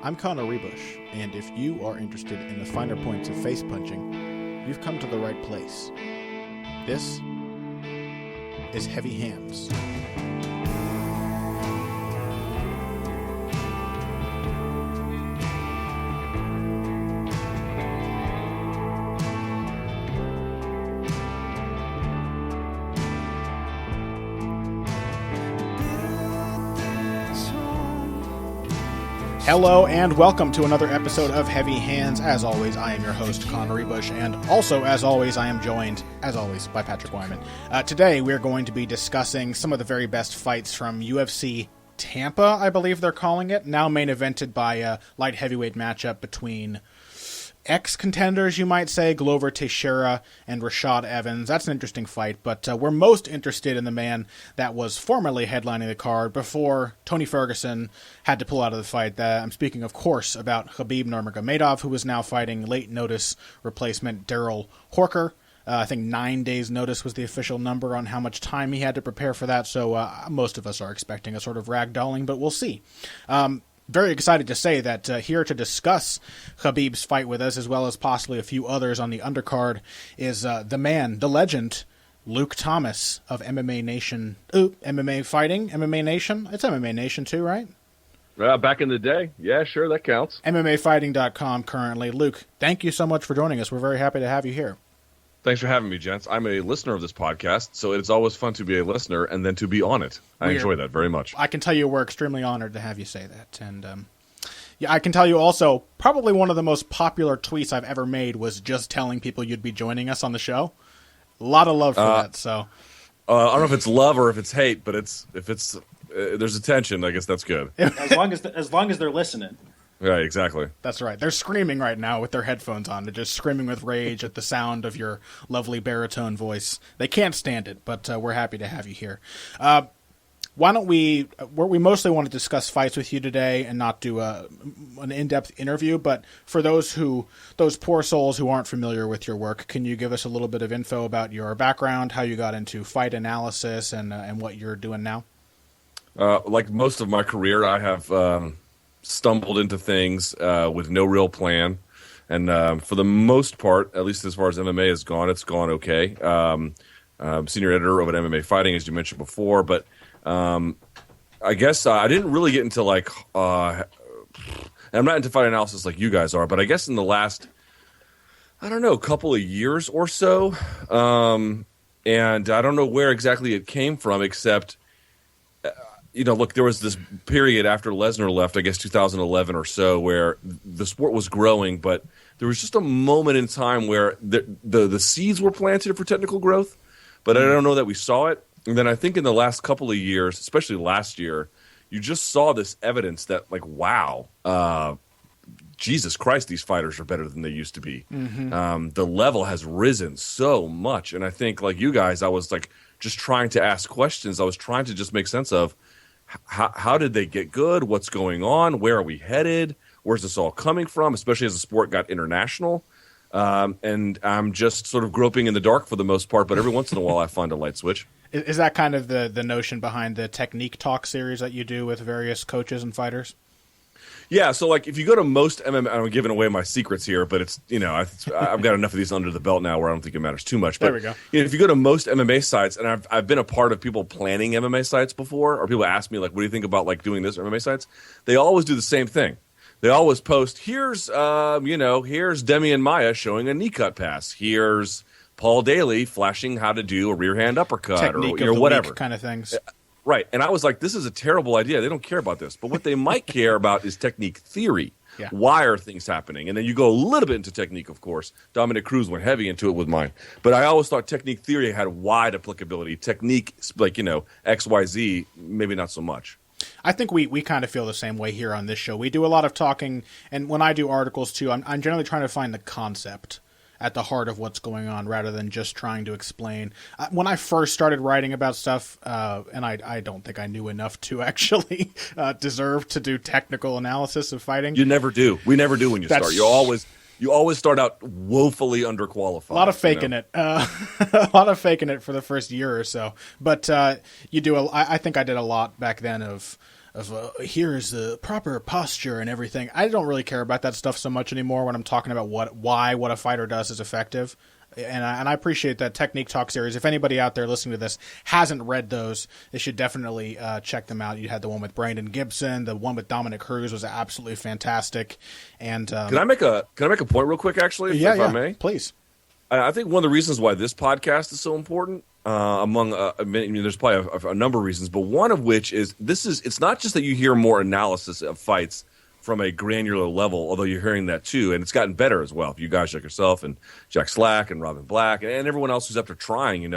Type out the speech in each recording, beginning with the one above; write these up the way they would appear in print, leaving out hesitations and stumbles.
I'm Ruebusch, and if you are interested in the finer points of face punching, you've come to the right place. This is Heavy Hands. Hello and welcome to another episode of Heavy Hands. As always, I am your host, Ruebusch, and also, as always, I am joined, as always, by Patrick Wyman. Today, we're going to be discussing some of the very best fights from UFC Tampa, I believe they're calling it, now main evented by a light heavyweight matchup between ex-contenders, you might say, Glover Teixeira and Rashad Evans. That's an interesting fight, but we're most interested in the man that was formerly headlining the card before Tony Ferguson had to pull out of the fight. I'm speaking, of course, about Khabib Nurmagomedov, who is now fighting late notice replacement Daryl Horker. I think 9 days notice was the official number on how much time he had to prepare for that, so most of us are expecting a sort of ragdolling, but we'll see. Very excited to say that here to discuss Khabib's fight with us, as well as possibly a few others on the undercard, is the man, the legend, Luke Thomas of MMA Nation. MMA Fighting? MMA Nation? It's MMA Nation too, right? Back in the day. Yeah, sure, that counts. MMAfighting.com currently. Luke, thank you so much for joining us. We're very happy to have you here. Thanks for having me, gents. I'm a listener of this podcast, so it's always fun to be a listener and then to be on it. I enjoy that very much. I can tell you we're extremely honored to have you say that. And yeah, I can tell you also, probably one of the most popular tweets I've ever made was just telling people you'd be joining us on the show. A lot of love for that. So I don't know if it's love or if it's hate, but if it's there's attention, I guess that's good. As long as they're listening. Right, exactly. That's right. They're screaming right now with their headphones on. They're just screaming with rage at the sound of your lovely baritone voice. They can't stand it, but we're happy to have you here. Why don't we mostly want to discuss fights with you today and not do an in-depth interview, but for those poor souls who aren't familiar with your work, can you give us a little bit of info about your background, how you got into fight analysis, and what you're doing now? Like most of my career, I have stumbled into things with no real plan, and for the most part, at least as far as MMA has gone, it's gone okay. I'm senior editor over at MMA Fighting, as you mentioned before, but I guess I didn't really get into and I'm not into fight analysis like you guys are, but I guess in the last, I don't know, couple of years or so, and I don't know where exactly it came from, except look, there was this period after Lesnar left, I guess 2011 or so, where the sport was growing, but there was just a moment in time where the seeds were planted for technical growth, but I don't know that we saw it. And then I think in the last couple of years, especially last year, you just saw this evidence that, wow, Jesus Christ, these fighters are better than they used to be. Mm-hmm. The level has risen so much. And I think, like you guys, I was just trying to ask questions. I was trying to just make sense of, how did they get good? What's going on? Where are we headed? Where's this all coming from? Especially as the sport got international. And I'm just sort of groping in the dark for the most part, but every once in a while I find a light switch. Is that kind of the notion behind the Technique Talk series that you do with various coaches and fighters? Yeah, so if you go to most MMA, I'm giving away my secrets here, but it's I've got enough of these under the belt now where I don't think it matters too much. But there we go. If you go to most MMA sites, and I've been a part of people planning MMA sites before, or people ask me what do you think about doing this MMA sites? They always do the same thing. They always post here's Demian Maia showing a knee cut pass. Here's Paul Daly flashing how to do a rear hand uppercut Technique or whatever week kind of things. Right, and I was like, this is a terrible idea. They don't care about this. But what they might care about is technique theory. Yeah. Why are things happening? And then you go a little bit into technique, of course. Dominic Cruz went heavy into it with mine. But I always thought technique theory had wide applicability. Technique, XYZ, maybe not so much. I think we kind of feel the same way here on this show. We do a lot of talking, and when I do articles, too, I'm generally trying to find the concept at the heart of what's going on rather than just trying to explain. When I first started writing about stuff, and I don't think I knew enough to actually deserve to do technical analysis of fighting. You never do. We never do when you start. You always start out woefully underqualified. A lot of faking it. A lot of faking it for the first year or so. But you do. I think I did a lot back then of here's the proper posture and everything. I don't really care about that stuff so much anymore when I'm talking about what a fighter does is effective. And I appreciate that Technique Talk series. If anybody out there listening to this hasn't read those, they should definitely check them out. You had the one with Brandon Gibson, the one with Dominic Cruz was absolutely fantastic. And can I make a point real quick? Actually, if I may, please. I think one of the reasons why this podcast is so important, among many, there's probably a number of reasons, but one of which is it's not just that you hear more analysis of fights from a granular level, although you're hearing that too, and it's gotten better as well. You guys like yourself and Jack Slack and Robin Black and everyone else who's up there trying,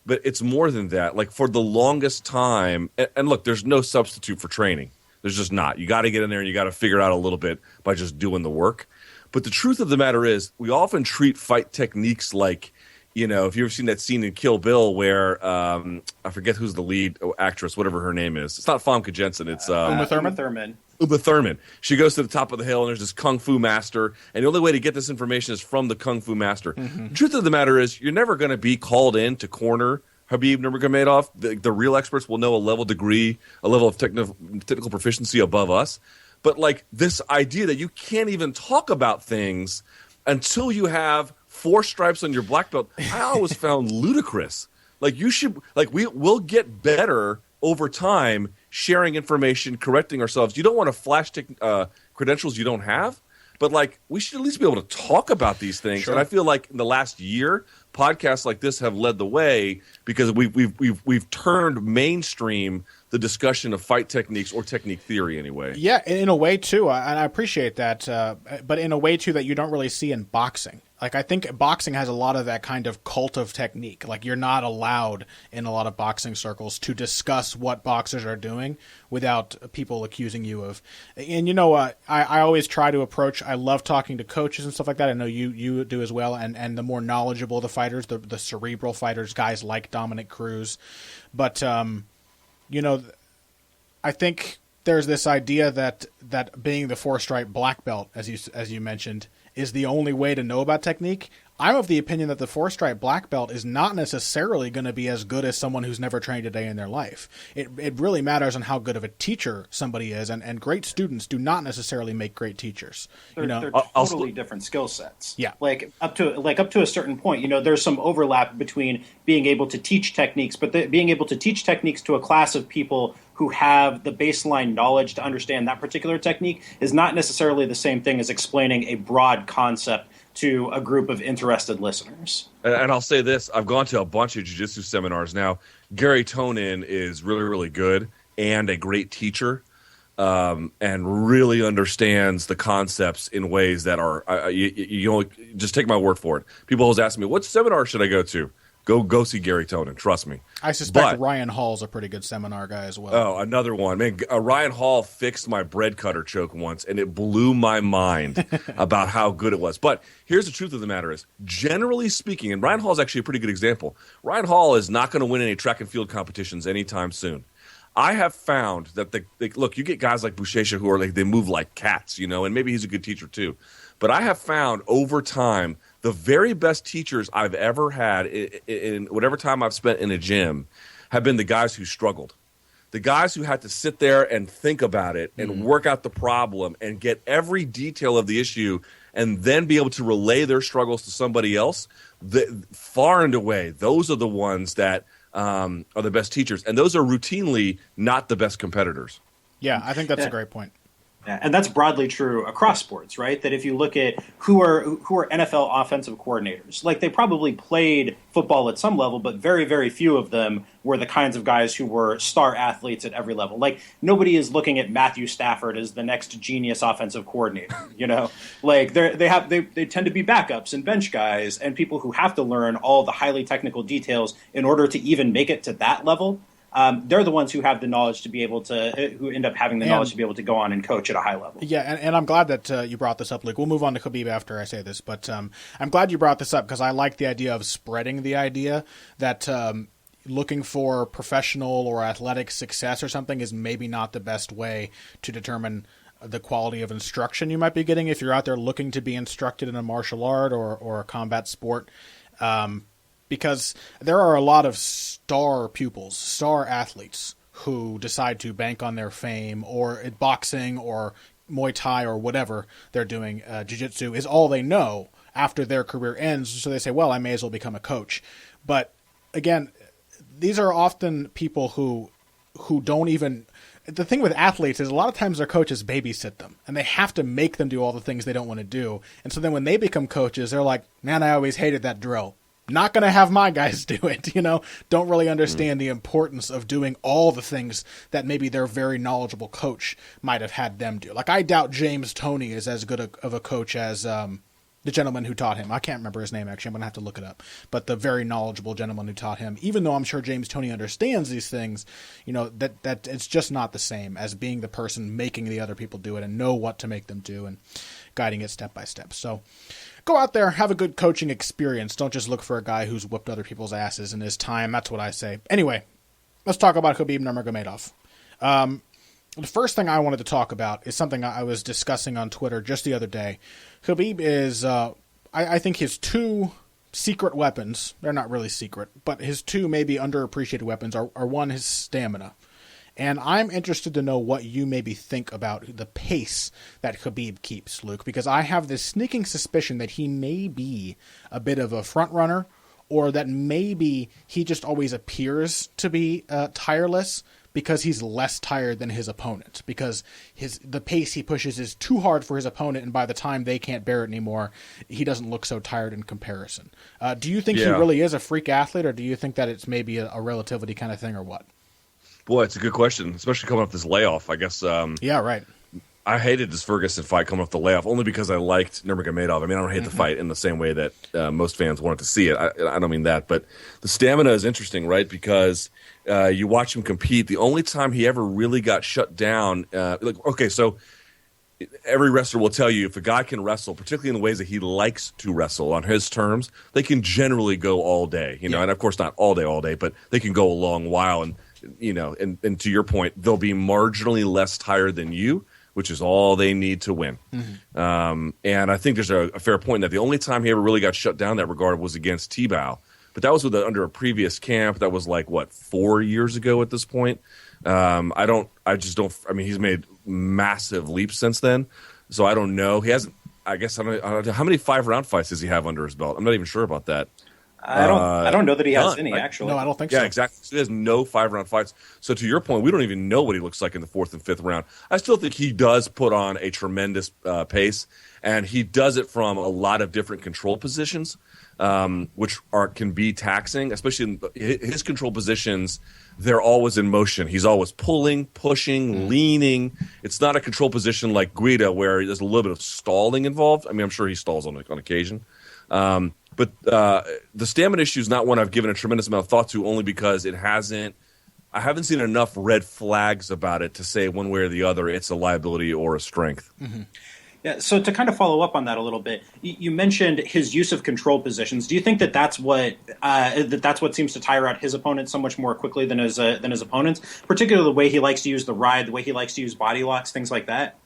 But it's more than that. Like for the longest time, and look, there's no substitute for training. There's just not. You got to get in there and you got to figure out a little bit by just doing the work. But the truth of the matter is, we often treat fight techniques like, if you've ever seen that scene in Kill Bill where I forget who's the lead actress, whatever her name is. It's not Famke Jensen. It's Uma Thurman. Uma Thurman. She goes to the top of the hill, and there's this kung fu master, and the only way to get this information is from the kung fu master. Mm-hmm. The truth of the matter is, you're never going to be called in to corner Khabib Nurmagomedov. The real experts will know a level of technical proficiency above us. But like this idea that you can't even talk about things until you have 4 stripes on your black belt, I always found ludicrous. Like we'll get better over time sharing information, correcting ourselves. You don't want to flash credentials you don't have, but like we should at least be able to talk about these things. Sure. And I feel like in the last year, podcasts like this have led the way because we've turned mainstream the discussion of fight techniques or technique theory anyway. Yeah, in a way too, and I appreciate that, but in a way too that you don't really see in boxing. Like I think boxing has a lot of that kind of cult of technique. Like you're not allowed in a lot of boxing circles to discuss what boxers are doing without people accusing you of. And I always try to approach. I love talking to coaches and stuff like that. I know you do as well. And the more knowledgeable the fighters, the cerebral fighters, guys like Dominic Cruz, but I think there's this idea that being the 4-stripe black belt, as you mentioned, is the only way to know about technique. I'm of the opinion that the 4-stripe black belt is not necessarily going to be as good as someone who's never trained a day in their life. It really matters on how good of a teacher somebody is, and great students do not necessarily make great teachers. They're totally different skill sets. Yeah, like up to a certain point, there's some overlap between being able to teach techniques, but being able to teach techniques to a class of people who have the baseline knowledge to understand that particular technique is not necessarily the same thing as explaining a broad concept to a group of interested listeners. And I'll say this, I've gone to a bunch of jiu-jitsu seminars now. Gary Tonin is really, really good and a great teacher, and really understands the concepts in ways that are, you just take my word for it. People always ask me, what seminar should I go to? Go see Gary Tonin. Trust me. I suspect Ryan Hall's a pretty good seminar guy as well. Oh, another one. Man, Ryan Hall fixed my bread cutter choke once, and it blew my mind about how good it was. But here's the truth of the matter is, generally speaking, and Ryan Hall is actually a pretty good example, Ryan Hall is not going to win any track and field competitions anytime soon. I have found that, look, you get guys like Boucher who are they move like cats, and maybe he's a good teacher too. But I have found over time the very best teachers I've ever had in whatever time I've spent in a gym have been the guys who struggled. The guys who had to sit there and think about it and work out the problem and get every detail of the issue and then be able to relay their struggles to somebody else. Far and away, those are the ones that are the best teachers. And those are routinely not the best competitors. Yeah, I think that's a great point. Yeah, and that's broadly true across sports, right? That if you look at who are NFL offensive coordinators, like they probably played football at some level, but very, very few of them were the kinds of guys who were star athletes at every level. Like nobody is looking at Matthew Stafford as the next genius offensive coordinator, Like they tend to be backups and bench guys and people who have to learn all the highly technical details in order to even make it to that level. They're the ones who have the knowledge to be able to, who end up having the knowledge to be able to go on and coach at a high level. Yeah, and I'm glad that you brought this up, Luke. We'll move on to Khabib after I say this, but I'm glad you brought this up because I like the idea of spreading the idea that looking for professional or athletic success or something is maybe not the best way to determine the quality of instruction you might be getting if you're out there looking to be instructed in a martial art or a combat sport. Because there are a lot of star pupils, star athletes who decide to bank on their fame or boxing or Muay Thai or whatever they're doing, jiu-jitsu is all they know after their career ends. So they say, well, I may as well become a coach. But again, these are often people who don't even... The thing with athletes is a lot of times their coaches babysit them, and they have to make them do all the things they don't want to do. And so then when they become coaches, they're like, man, I always hated that drill. Not going to have my guys do it, don't really understand the importance of doing all the things that maybe their very knowledgeable coach might have had them do. Like, I doubt James Toney is as good of a coach as the gentleman who taught him. I can't remember his name, actually. I'm going to have to look it up. But the very knowledgeable gentleman who taught him, even though I'm sure James Toney understands these things, that it's just not the same as being the person making the other people do it and know what to make them do and guiding it step by step. So go out there, have a good coaching experience. Don't just look for a guy who's whipped other people's asses in his time. That's what I say. Anyway, let's talk about Khabib Nurmagomedov. The first thing I wanted to talk about is something I was discussing on Twitter just the other day. Khabib is, I think his two secret weapons, they're not really secret, but his two maybe underappreciated weapons are one, his stamina. And I'm interested to know what you maybe think about the pace that Khabib keeps, Luke, because I have this sneaking suspicion that he may be a bit of a front runner, or that maybe he just always appears to be tireless because he's less tired than his opponent, because the pace he pushes is too hard for his opponent, and by the time they can't bear it anymore, he doesn't look so tired in comparison. Do you think he really is a freak athlete, or do you think that it's maybe a relativity kind of thing, or what? Boy, it's a good question, especially coming off this layoff, I guess. Yeah, right. I hated this Ferguson fight coming off the layoff only because I liked Nurmagomedov. I mean, I don't hate the fight in the same way that most fans wanted to see it. I don't mean that. But the stamina is interesting, right? Because you watch him compete. The only time he ever really got shut down, so every wrestler will tell you if a guy can wrestle, particularly in the ways that he likes to wrestle on his terms, they can generally go all day. And of course not all day, but they can go a long while. And, and to your point, they'll be marginally less tired than you, which is all they need to win. Mm-hmm. And I think there's a fair point that the only time he ever really got shut down in that regard was against Tebow. But that was under a previous camp. That was 4 years ago at this point. He's made massive leaps since then. So I don't know. He hasn't, I don't know. How many 5-round fights does he have under his belt? I'm not even sure about that. I don't know that he has any, actually. No, I don't think so. Yeah, exactly. So he has no 5-round fights. So to your point, we don't even know what he looks like in the 4th and 5th round. I still think he does put on a tremendous pace, and he does it from a lot of different control positions, which can be taxing, especially in his control positions. They're always in motion. He's always pulling, pushing, leaning. It's not a control position like Guida where there's a little bit of stalling involved. I mean, I'm sure he stalls on occasion. But the stamina issue is not one I've given a tremendous amount of thought to, only because I haven't seen enough red flags about it to say one way or the other it's a liability or a strength. Mm-hmm. Yeah. So to kind of follow up on that a little bit, you mentioned his use of control positions. Do you think that's what seems to tire out his opponents so much more quickly than his opponents, particularly the way he likes to use the ride, the way he likes to use body locks, things like that?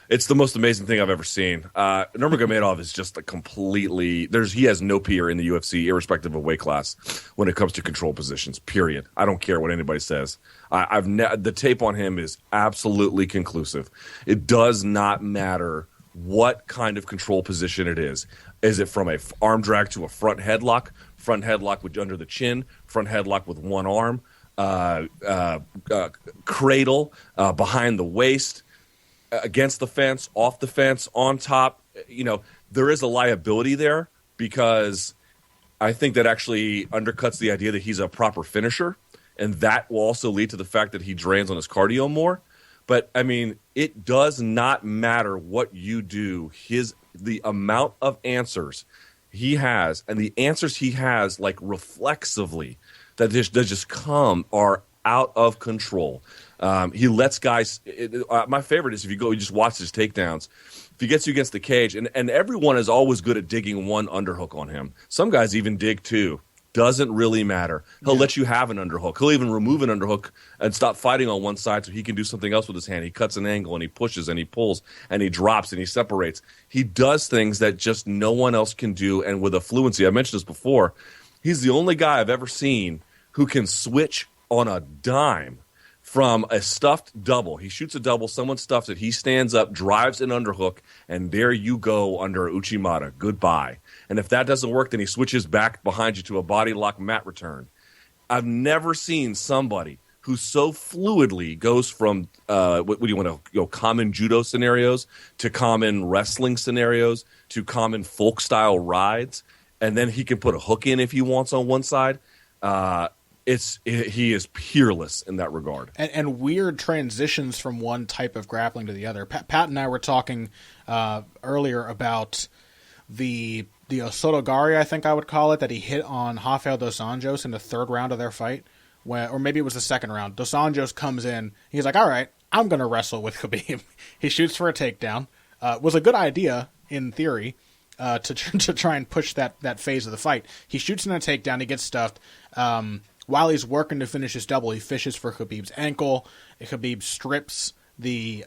It's the most amazing thing I've ever seen. Nurmagomedov is just he has no peer in the UFC, irrespective of weight class, when it comes to control positions, period. I don't care what anybody says. The tape on him is absolutely conclusive. It does not matter what kind of control position it is. Is it from a arm drag to a front headlock with under the chin, front headlock with one arm, cradle, behind the waist, against the fence, off the fence, on top, there is a liability there, because I think that actually undercuts the idea that he's a proper finisher, and that will also lead to the fact that he drains on his cardio more. But I mean, it does not matter what you do. The amount of answers he has, and the answers he has reflexively that just come are out of control. He lets guys. My favorite is if you just watch his takedowns. If he gets you against the cage, and everyone is always good at digging one underhook on him. Some guys even dig two. Doesn't really matter. He'll let you have an underhook. He'll even remove an underhook and stop fighting on one side so he can do something else with his hand. He cuts an angle and he pushes and he pulls and he drops and he separates. He does things that just no one else can do, and with a fluency. I mentioned this before. He's the only guy I've ever seen who can switch on a dime from a stuffed double. He shoots a double, someone stuffs it, he stands up, drives an underhook, and there you go under Uchimata. Goodbye. And if that doesn't work, then he switches back behind you to a body lock mat return. I've never seen somebody who so fluidly goes from what do you want to go common judo scenarios to common wrestling scenarios to common folk style rides, and then he can put a hook in if he wants on one side. He is peerless in that regard, and weird transitions from one type of grappling to the other. Pat and I were talking earlier about the Osotogari, I think I would call it, that he hit on Rafael dos Anjos in the third round of their fight, or maybe it was the second round. Dos Anjos comes in, he's like, all right, I'm going to wrestle with Khabib. He shoots for a takedown. Was a good idea in theory to try and push that phase of the fight. He shoots in a takedown, he gets stuffed. While he's working to finish his double, he fishes for Khabib's ankle. Khabib strips he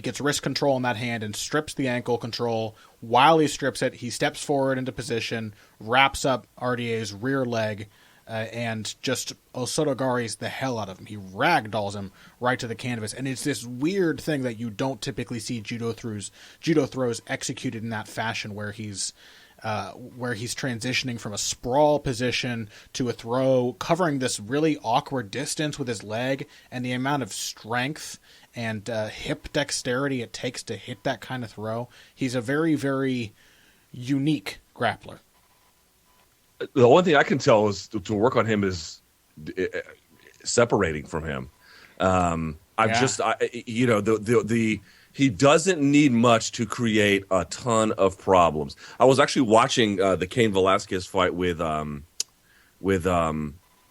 gets wrist control in that hand and strips the ankle control. While he strips it, he steps forward into position, wraps up RDA's rear leg, and just Osotogari's the hell out of him. He ragdolls him right to the canvas. And it's this weird thing that you don't typically see judo throws executed in that fashion, where he's transitioning from a sprawl position to a throw, covering this really awkward distance with his leg, and the amount of strength and hip dexterity it takes to hit that kind of throw. He's a very, very unique grappler. The only thing I can tell is to work on him is separating from him. He doesn't need much to create a ton of problems. I was actually watching the Cain Velasquez fight with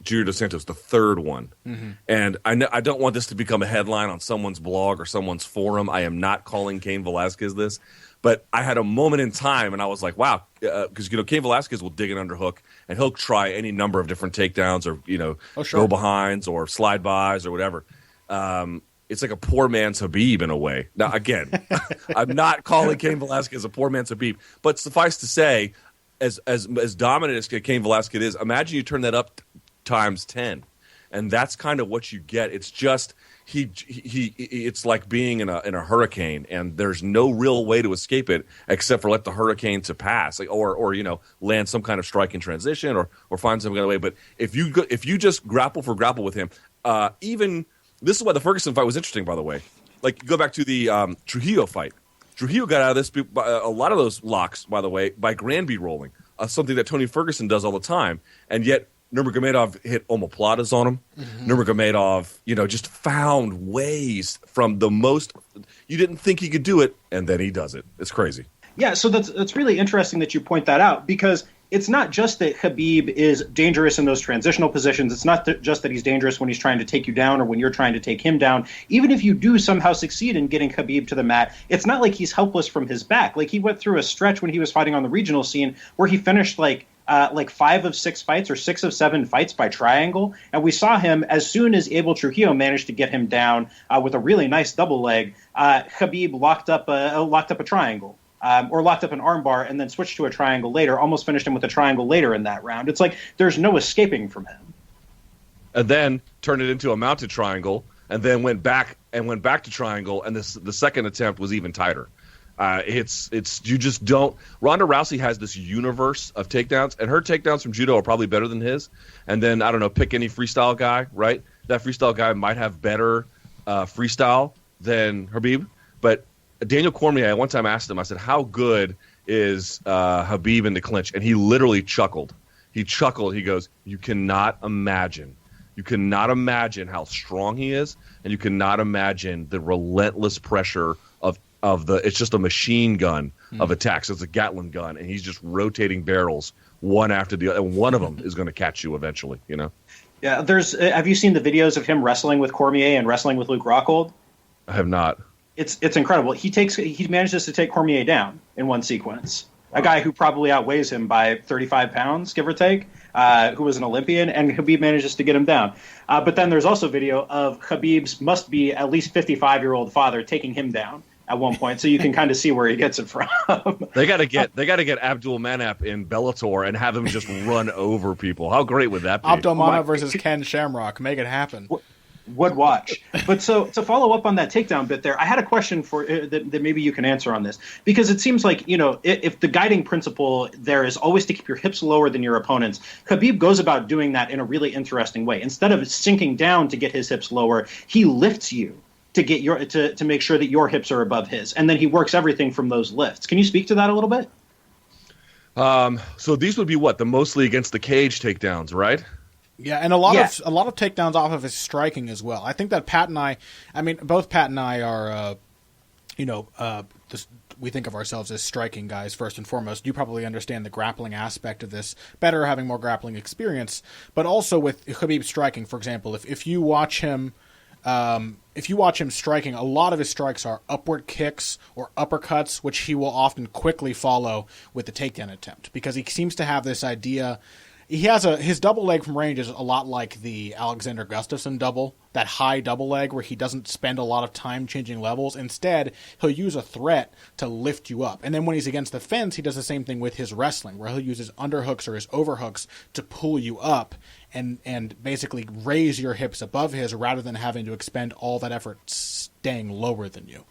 Junior Dos Santos, the third one. Mm-hmm. And I don't want this to become a headline on someone's blog or someone's forum. I am not calling Cain Velasquez this. But I had a moment in time, and I was like, wow, because, Cain Velasquez will dig an underhook, and he'll try any number of different takedowns or, go behinds or slide bys or whatever. It's like a poor man's Khabib in a way. Now, again, I'm not calling Cain Velasquez a poor man's Khabib, but suffice to say, as dominant as Cain Velasquez is, imagine you turn that up times 10, and that's kind of what you get. It's just it's like being in a hurricane, and there's no real way to escape it except for let the hurricane to pass, or land some kind of strike in transition, or find some kind of way. But if you just grapple with him, even. This is why the Ferguson fight was interesting, by the way. Like, go back to the Trujillo fight. Trujillo got out of this, a lot of those locks, by the way, by Granby rolling, something that Tony Ferguson does all the time. And yet, Nurmagomedov hit omoplatas on him. Mm-hmm. Nurmagomedov, just found ways from the most – you didn't think he could do it, and then he does it. It's crazy. Yeah, so that's really interesting that you point that out, because – it's not just that Khabib is dangerous in those transitional positions. It's not just that he's dangerous when he's trying to take you down or when you're trying to take him down. Even if you do somehow succeed in getting Khabib to the mat, it's not like he's helpless from his back. Like, he went through a stretch when he was fighting on the regional scene where he finished like 5 of 6 fights or 6 of 7 fights by triangle. And we saw him, as soon as Abel Trujillo managed to get him down with a really nice double leg, Khabib locked up a triangle. Or locked up an armbar and then switched to a triangle later, almost finished him with a triangle later in that round. It's like there's no escaping from him. And then turned it into a mounted triangle, and then went back to triangle, and the second attempt was even tighter. It's you just don't. Ronda Rousey has this universe of takedowns, and her takedowns from judo are probably better than his. And then, I don't know, pick any freestyle guy, right? That freestyle guy might have better freestyle than Khabib, but Daniel Cormier, I one time asked him, I said, how good is Khabib in the clinch? And he literally chuckled. He goes, you cannot imagine how strong he is, and you cannot imagine the relentless pressure of it's just a machine gun of attacks. It's a Gatling gun, and he's just rotating barrels one after the other, and one of them is going to catch you eventually, Yeah, have you seen the videos of him wrestling with Cormier and wrestling with Luke Rockhold? I have not. It's incredible. He manages to take Cormier down in one sequence. Wow. A guy who probably outweighs him by 35 pounds, give or take, who was an Olympian, and Khabib manages to get him down. But then there's also video of Khabib's must be at least 55-year-old father taking him down at one point, so you can kind of see where he gets it from. They got to get Abdul Manap in Bellator and have him just run over people. How great would that be? Abdul Manap versus Ken Shamrock. Make it happen. Would watch. But so to follow up on that takedown bit there, I had a question for that maybe you can answer on this, because it seems like, if the guiding principle there is always to keep your hips lower than your opponents, Khabib goes about doing that in a really interesting way. Instead of sinking down to get his hips lower, he lifts you to get to make sure that your hips are above his, and then he works everything from those lifts. Can you speak to that a little bit? So these would be the mostly against the cage takedowns, right? Yeah, and a lot of takedowns off of his striking as well. I think that both Pat and I are, we think of ourselves as striking guys first and foremost. You probably understand the grappling aspect of this better, having more grappling experience. But also with Khabib striking, for example, if you watch him striking, a lot of his strikes are upward kicks or uppercuts, which he will often quickly follow with the takedown attempt, because he seems to have this idea. He has his double leg from range is a lot like the Alexander Gustafsson double, that high double leg where he doesn't spend a lot of time changing levels. Instead, he'll use a threat to lift you up. And then when he's against the fence, he does the same thing with his wrestling, where he'll use his underhooks or his overhooks to pull you up and basically raise your hips above his, rather than having to expend all that effort staying lower than you.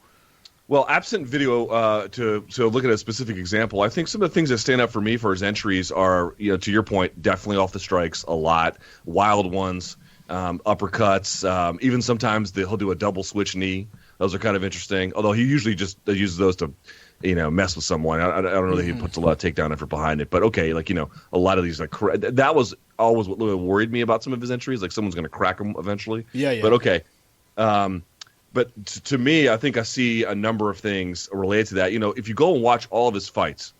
Well, absent video, to look at a specific example, I think some of the things that stand out for me for his entries are, to your point, definitely off the strikes a lot, wild ones, uppercuts, even sometimes he'll do a double switch knee. Those are kind of interesting, although he usually just uses those to, mess with someone. I don't know that he puts a lot of takedown effort behind it, but okay, a lot of these, that was always what worried me about some of his entries, like someone's going to crack him eventually. Yeah. But okay. But to me, I think I see a number of things related to that. If you go and watch all of his fights,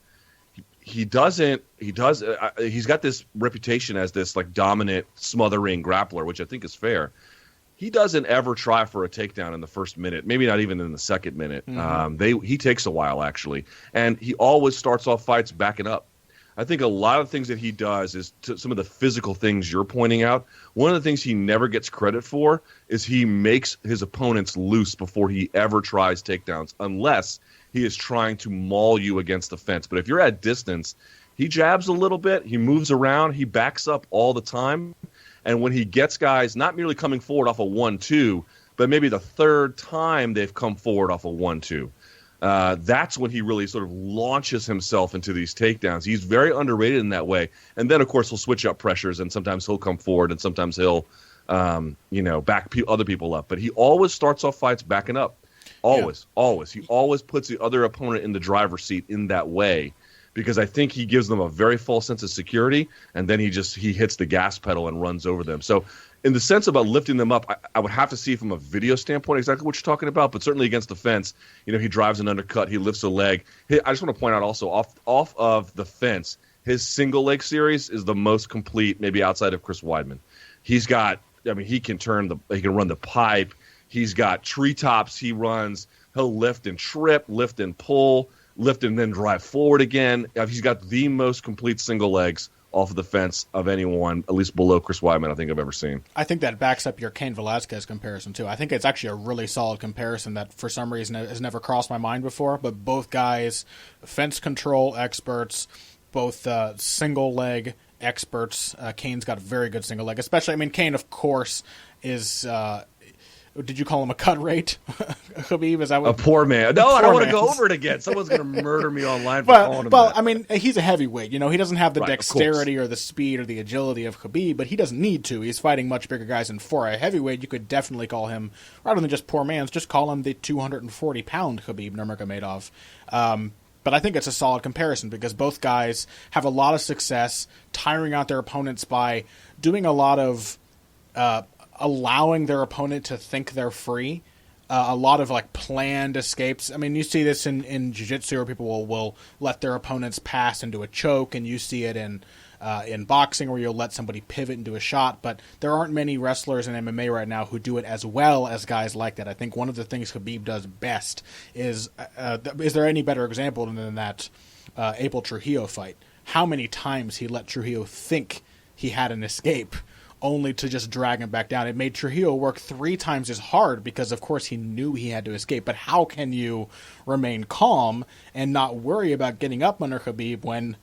he's got this reputation as this dominant, smothering grappler, which I think is fair. He doesn't ever try for a takedown in the first minute, maybe not even in the second minute. Mm-hmm. He takes a while, actually. And he always starts off fights backing up. I think a lot of things that he does is some of the physical things you're pointing out. One of the things he never gets credit for is he makes his opponents loose before he ever tries takedowns, unless he is trying to maul you against the fence. But if you're at distance, he jabs a little bit, he moves around, he backs up all the time. And when he gets guys not merely coming forward off a 1-2, but maybe the third time they've come forward off a 1-2, that's when he really sort of launches himself into these takedowns. He's very underrated in that way. And then, of course, he'll switch up pressures, and sometimes he'll come forward, and sometimes he'll, back other people up. But he always starts off fights backing up. Always. He always puts the other opponent in the driver's seat in that way, because I think he gives them a very false sense of security, and then he hits the gas pedal and runs over them. So in the sense about lifting them up, I would have to see from a video standpoint exactly what you're talking about, but certainly against the fence, he drives an undercut, he lifts a leg. I just want to point out also, off of the fence, his single leg series is the most complete, maybe outside of Chris Weidman. He's got, he can run the pipe. He's got treetops he runs. He'll lift and trip, lift and pull, lift and then drive forward again. He's got the most complete single legs off of the fence of anyone, at least below Chris Wyman, I think I've ever seen. I think that backs up your Cain Velasquez comparison, too. I think it's actually a really solid comparison that, for some reason, has never crossed my mind before. But both guys, fence control experts, both single leg experts. Cain's got a very good single leg, especially, Cain, of course, is... did you call him a cut rate? Khabib, is that what? A poor man. No, I don't want to go over it again. Someone's going to murder me online for calling him that. He's a heavyweight. He doesn't have the dexterity or the speed or the agility of Khabib, but he doesn't need to. He's fighting much bigger guys, and for a heavyweight, you could definitely call him, rather than just poor man's, just call him the 240-pound Khabib Nurmagomedov. But I think it's a solid comparison, because both guys have a lot of success tiring out their opponents by doing a lot of allowing their opponent to think they're free. A lot of planned escapes. You see this in jiu-jitsu, where people will let their opponents pass into a choke, and you see it in boxing, where you'll let somebody pivot into a shot. But there aren't many wrestlers in MMA right now who do it as well as guys like that. I think one of the things Khabib does best is there any better example than that April Trujillo fight? How many times he let Trujillo think he had an escape, only to just drag him back down. It made Trujillo work 3 times as hard, because, of course, he knew he had to escape. But how can you remain calm and not worry about getting up under Khabib when,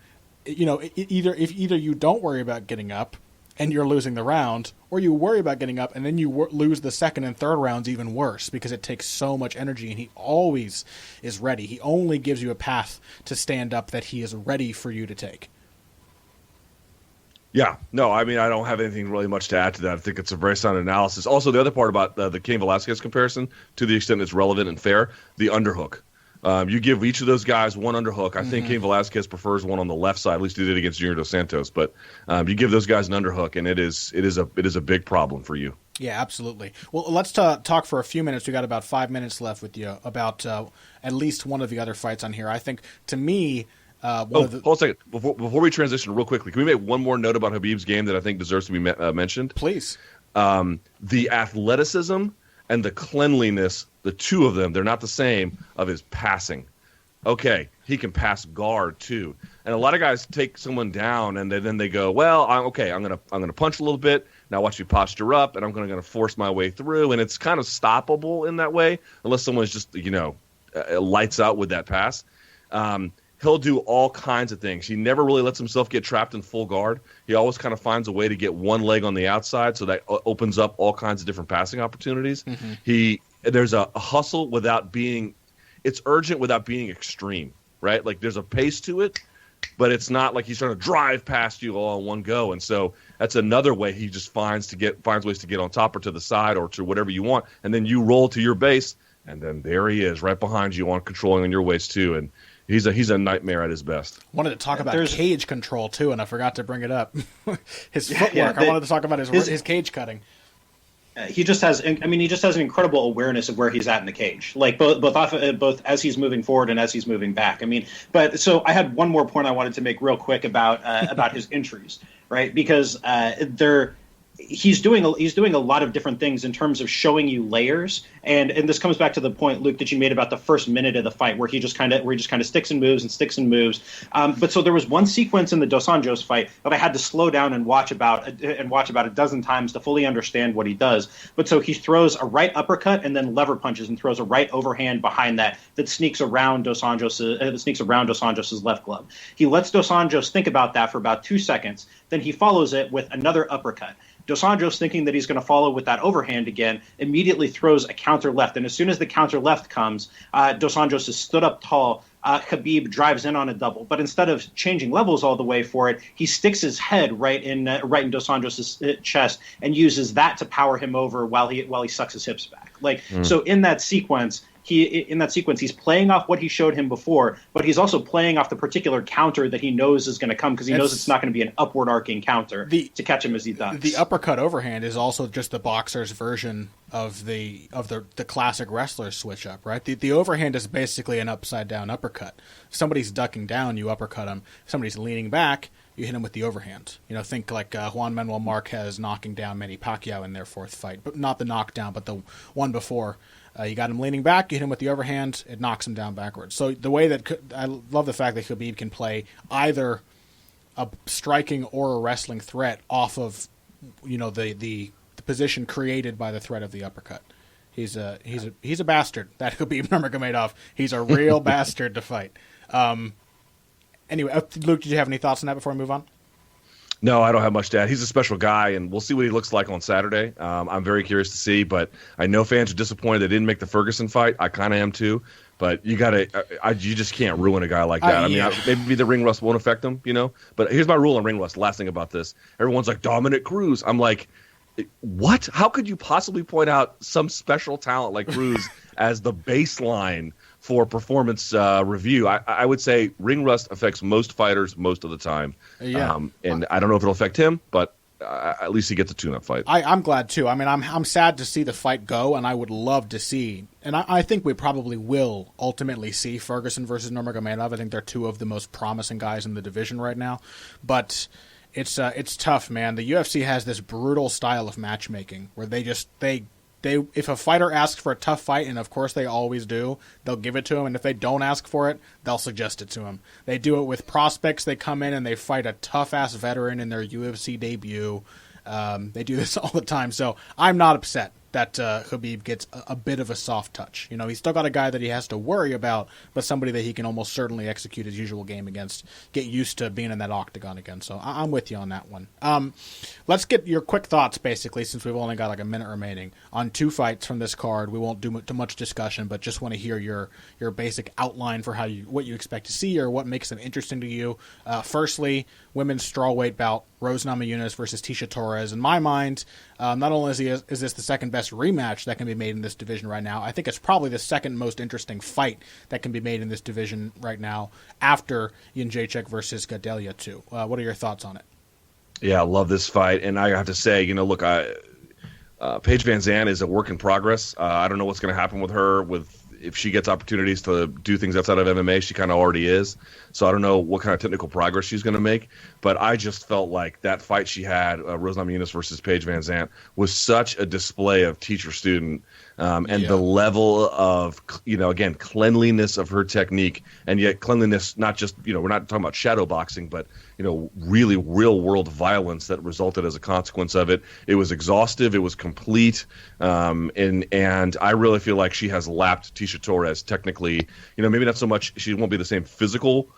either you don't worry about getting up, and you're losing the round, or you worry about getting up and then you lose the second and third rounds even worse because it takes so much energy, and he always is ready. He only gives you a path to stand up that he is ready for you to take. Yeah, no, I mean, I don't have anything really much to add to that. I think it's a very sound analysis. Also, the other part about the Cain Velasquez comparison, to the extent it's relevant and fair, the underhook. You give each of those guys one underhook. I think Cain Velasquez prefers one on the left side. At least he did against Junior Dos Santos. But you give those guys an underhook, and it is a big problem for you. Yeah, absolutely. Well, let's talk for a few minutes. We got about 5 minutes left with you about at least one of the other fights on here. I think, to me, hold on a second. Before we transition real quickly, can we make one more note about Khabib's game that I think deserves to be mentioned? Please. The athleticism and the cleanliness, the two of them, they're not the same, of his passing. Okay, he can pass guard too. And a lot of guys take someone down and then they go, well, I'm gonna punch a little bit. Now watch me posture up, and I'm gonna force my way through. And it's kind of stoppable in that way, unless someone's just lights out with that pass. He'll do all kinds of things. He never really lets himself get trapped in full guard. He always kind of finds a way to get one leg on the outside, so that opens up all kinds of different passing opportunities. There's a hustle without being – it's urgent without being extreme, right? Like there's a pace to it, but it's not like he's trying to drive past you all in one go. And so that's another way he just finds ways to get on top or to the side or to whatever you want, and then you roll to your base, and then there he is right behind you on controlling on your waist too. And he's a nightmare at his best. Wanted to talk about cage control too, and I forgot to bring it up. His footwork. I wanted to talk about his cage cutting. He just has an incredible awareness of where he's at in the cage, like both as he's moving forward and as he's moving back. I mean, but so I had one more point I wanted to make real quick about his entries, right? Because he's doing a lot of different things in terms of showing you layers, and this comes back to the point, Luke, that you made about the first minute of the fight where he just kind of sticks and moves. But so there was one sequence in the Dos Anjos fight that I had to slow down and watch about a dozen times to fully understand what he does. But so he throws a right uppercut and then lever punches and throws a right overhand behind that sneaks around Dos Anjos's left glove. He lets Dos Anjos think about that for about 2 seconds. Then he follows it with another uppercut. Dos Anjos, thinking that he's going to follow with that overhand again, immediately throws a counter left. And as soon as the counter left comes, Dos Anjos is stood up tall. Khabib drives in on a double. But instead of changing levels all the way for it, he sticks his head right in Dos Anjos' chest and uses that to power him over while he sucks his hips back. So in that sequence, he's playing off what he showed him before, but he's also playing off the particular counter that he knows is going to come because he knows it's not going to be an upward arcing counter to catch him as he does. The uppercut overhand is also just the boxer's version of the classic wrestler switch up, right? The overhand is basically an upside down uppercut. If somebody's ducking down, you uppercut him. If somebody's leaning back, you hit him with the overhand. Think like Juan Manuel Marquez knocking down Manny Pacquiao in their fourth fight, but not the knockdown, but the one before. You got him leaning back, you hit him with the overhand, it knocks him down backwards. So the way that I love the fact that Khabib can play either a striking or a wrestling threat off of the position created by the threat of the uppercut. He's a bastard, that Khabib Nurmagomedov. He's a real bastard to fight. Anyway, Luke, did you have any thoughts on that before we move on? No, I don't have much to add. He's a special guy, and we'll see what he looks like on Saturday. I'm very curious to see, but I know fans are disappointed they didn't make the Ferguson fight. I kind of am too, but you just can't ruin a guy like that. Maybe the ring rust won't affect him, But here's my rule on ring rust. Last thing about this, everyone's like Dominic Cruz. I'm like, what? How could you possibly point out some special talent like Cruz as the baseline for performance review? I would say ring rust affects most fighters most of the time. Yeah. And I don't know if it'll affect him, but at least he gets a tune-up fight. I'm glad too. I mean, I'm sad to see the fight go, and I would love to see, and I think we probably will ultimately see Ferguson versus Nurmagomedov. I think they're two of the most promising guys in the division right now, but it's tough, man. The UFC has this brutal style of matchmaking where they if a fighter asks for a tough fight, and of course they always do, they'll give it to him. And if they don't ask for it, they'll suggest it to him. They do it with prospects. They come in and they fight a tough-ass veteran in their UFC debut. They do this all the time. So I'm not upset that Khabib gets a bit of a soft touch. You know, he's still got a guy that he has to worry about, but somebody that he can almost certainly execute his usual game against, get used to being in that octagon again. So I'm with you on that one. Let's get your quick thoughts, basically, since we've only got like a minute remaining, on 2 fights from this card. We won't do too much discussion, but just want to hear your basic outline for what you expect to see or what makes them interesting to you. Firstly, women's strawweight bout, Rose Namajunas versus Tisha Torres. In my mind, not only is this the second best rematch that can be made in this division right now, I think it's probably the second most interesting fight that can be made in this division right now after Jędrzejczyk versus Gadelha too. What are your thoughts on it? Yeah, I love this fight, and I have to say, look, Paige Van Zandt is a work in progress. I don't know what's going to happen with her if she gets opportunities to do things outside of MMA. She kind of already is. So I don't know what kind of technical progress she's going to make. But I just felt like that fight she had, Rose Namajunas versus Paige Van Zandt, was such a display of teacher-student and the level of, again, cleanliness of her technique. And yet cleanliness, not just, we're not talking about shadow boxing, but, really real-world violence that resulted as a consequence of it. It was exhaustive. It was complete. And I really feel like she has lapped Tisha Torres technically. Maybe not so much, she won't be the same physical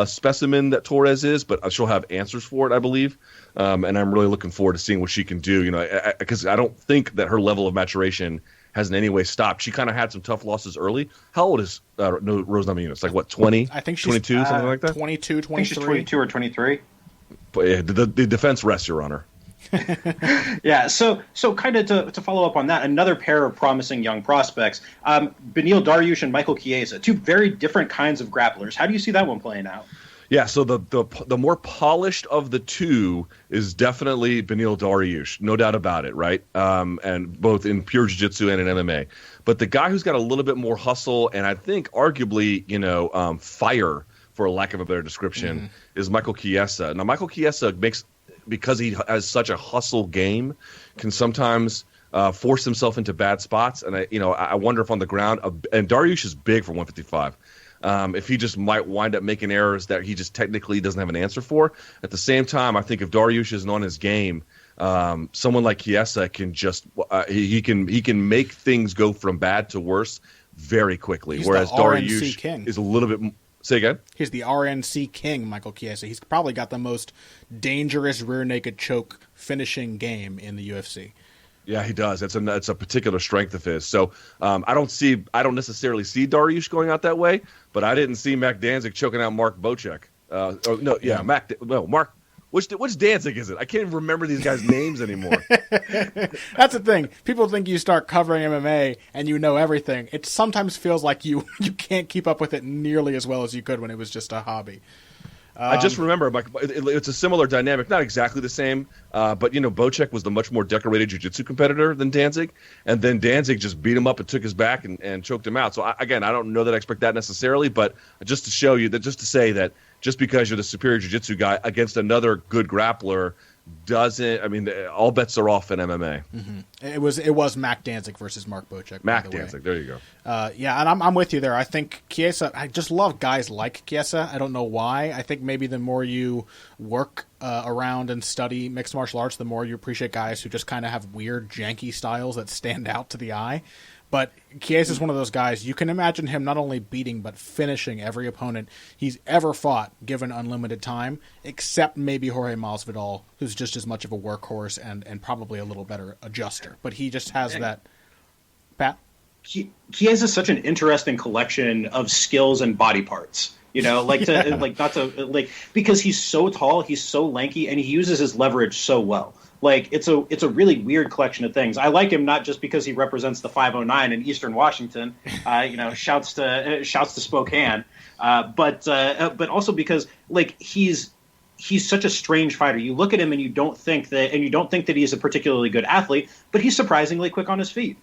specimen that Torres is, but she'll have answers for it, I believe. And I'm really looking forward to seeing what she can do, because I don't think that her level of maturation has in any way stopped. She kind of had some tough losses early. How old is Rose Namajunas? Like, what, 20? I think she's 22, something like that? 22, 23. I think she's 22 or 23. But, yeah, the defense rests, Your Honor. Yeah, so kind of to follow up on that, another pair of promising young prospects, Beneil Dariush and Michael Chiesa, 2 very different kinds of grapplers. How do you see that one playing out? Yeah, so the more polished of the 2 is definitely Beneil Dariush, no doubt about it, right? And both in pure jiu-jitsu and in MMA. But the guy who's got a little bit more hustle and I think arguably, fire, for lack of a better description, is Michael Chiesa. Now, Michael Chiesa because he has such a hustle game, can sometimes force himself into bad spots. And I wonder if on the ground, and Dariush is big for 155. If he just might wind up making errors that he just technically doesn't have an answer for. At the same time, I think if Dariush isn't on his game, someone like Chiesa can just he can make things go from bad to worse very quickly. He's whereas Dariush King is a little bit. Say again? He's the RNC king, Michael Chiesa. He's probably got the most dangerous rear naked choke finishing game in the UFC. Yeah, he does. It's a particular strength of his. So I don't necessarily see Dariush going out that way, but I didn't see Mac Danzig choking out Mark Bocek. Mark. Which Danzig is it? I can't even remember these guys' names anymore. That's the thing. People think you start covering MMA and you know everything. It sometimes feels like you can't keep up with it nearly as well as you could when it was just a hobby. I just remember, it's a similar dynamic, not exactly the same, but Bocek was the much more decorated jiu-jitsu competitor than Danzig, and then Danzig just beat him up and took his back and choked him out. So I don't know that I expect that necessarily, but just to show you that, just to say that just because you're the superior jiu-jitsu guy against another good grappler doesn't. I mean, all bets are off in MMA. Mm-hmm. It was Mac Danzig versus Mark Bocek. Mac Danzig, there you go. Yeah, and I'm with you there. I think Chiesa. I just love guys like Chiesa. I don't know why. I think maybe the more you work around and study mixed martial arts, the more you appreciate guys who just kind of have weird, janky styles that stand out to the eye. But Chiesa is one of those guys, you can imagine him not only beating, but finishing every opponent he's ever fought, given unlimited time, except maybe Jorge Masvidal, who's just as much of a workhorse and probably a little better adjuster. But he just has that... Pat? Chiesa is such an interesting collection of skills and body parts. Because he's so tall, he's so lanky, and he uses his leverage so well. It's a really weird collection of things. I like him not just because he represents the 509 in Eastern Washington, shouts to Spokane, but also because he's such a strange fighter. You look at him and you don't think that he's a particularly good athlete, but he's surprisingly quick on his feet.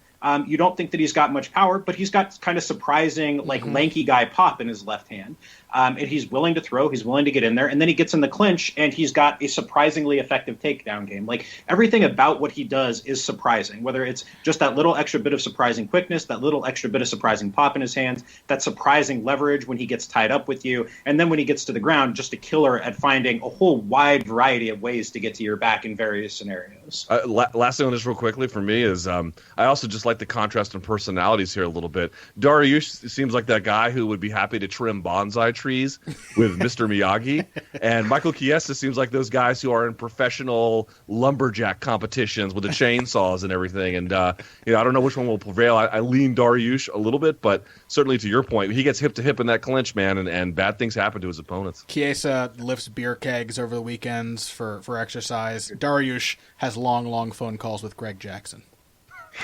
You don't think that he's got much power, but he's got kind of surprising, lanky guy pop in his left hand. And he's willing to throw, he's willing to get in there, and then he gets in the clinch, and he's got a surprisingly effective takedown game. Everything about what he does is surprising, whether it's just that little extra bit of surprising quickness, that little extra bit of surprising pop in his hands, that surprising leverage when he gets tied up with you, and then when he gets to the ground, just a killer at finding a whole wide variety of ways to get to your back in various scenarios. those. Last thing on this real quickly for me is I also just like the contrast in personalities here a little bit. Dariush seems like that guy who would be happy to trim bonsai trees with Mr. Miyagi. And Michael Chiesa seems like those guys who are in professional lumberjack competitions with the chainsaws and everything. And, I don't know which one will prevail. I lean Dariush a little bit, but certainly to your point, he gets hip to hip in that clinch, man, and bad things happen to his opponents. Chiesa lifts beer kegs over the weekends for exercise. Dariush has long phone calls with Greg Jackson.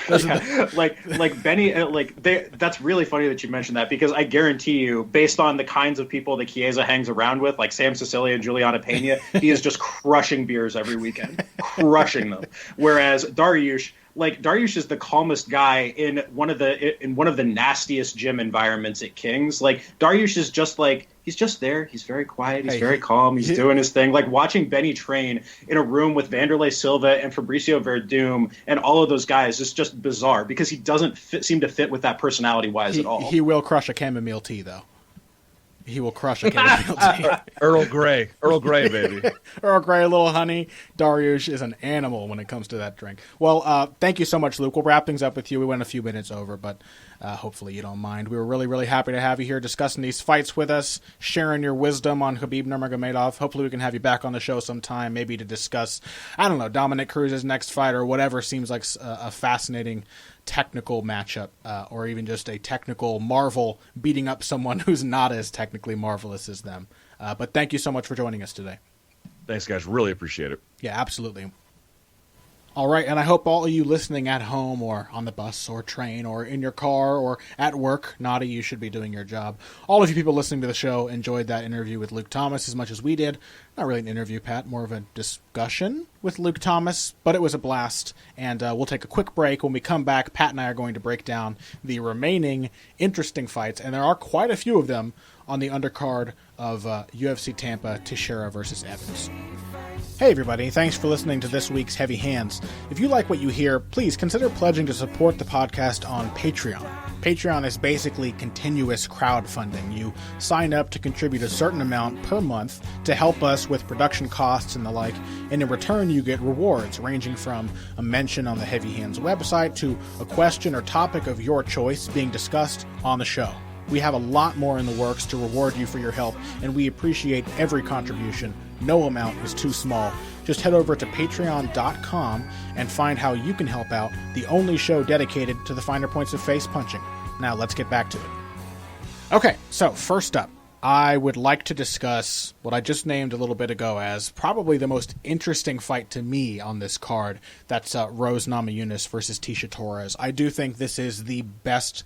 Like Benny, that's really funny that you mentioned that, because I guarantee you, based on the kinds of people that Chiesa hangs around with, like Sam Sicilia and Juliana Pena, he is just crushing beers every weekend, crushing them. Whereas Dariush is the calmest guy in one of the nastiest gym environments at King's. Like, Dariush is just like, he's just there. He's very quiet. He's very calm. He's doing his thing. Like, watching Benny train in a room with Vanderlei Silva and Fabricio Verdum and all of those guys is just bizarre, because he doesn't seem to fit with that personality-wise at all. He will crush a chamomile tea, though. He will crush a chamomile tea. Earl Grey, baby. Earl Grey, a little honey. Dariush is an animal when it comes to that drink. Well, thank you so much, Luke. We'll wrap things up with you. We went a few minutes over, but hopefully you don't mind. We were really, really happy to have you here discussing these fights with us, sharing your wisdom on Khabib Nurmagomedov. Hopefully we can have you back on the show sometime, maybe to discuss, I don't know, Dominic Cruz's next fight or whatever seems like a fascinating technical matchup, or even just a technical marvel beating up someone who's not as technically marvelous as them. But thank you so much for joining us today. Thanks, guys. Really appreciate it. Yeah, absolutely. All right, and I hope all of you listening at home or on the bus or train or in your car or at work, Naughty, you should be doing your job. All of you people listening to the show enjoyed that interview with Luke Thomas as much as we did. Not really an interview, Pat, more of a discussion with Luke Thomas, but it was a blast. And we'll take a quick break. When we come back, Pat and I are going to break down the remaining interesting fights, and there are quite a few of them on the undercard of UFC Tampa, Teixeira versus Evans. Hey everybody, thanks for listening to this week's Heavy Hands. If you like what you hear, please consider pledging to support the podcast on Patreon. Patreon is basically continuous crowdfunding. You sign up to contribute a certain amount per month to help us with production costs and the like, and in return you get rewards ranging from a mention on the Heavy Hands website to a question or topic of your choice being discussed on the show. We have a lot more in the works to reward you for your help, and we appreciate every contribution. No amount is too small. Just head over to patreon.com and find how you can help out the only show dedicated to the finer points of face punching. Now let's get back to it. Okay, so first up, I would like to discuss what I just named a little bit ago as probably the most interesting fight to me on this card. That's Rose Namajunas versus Tecia Torres. I do think this is the best,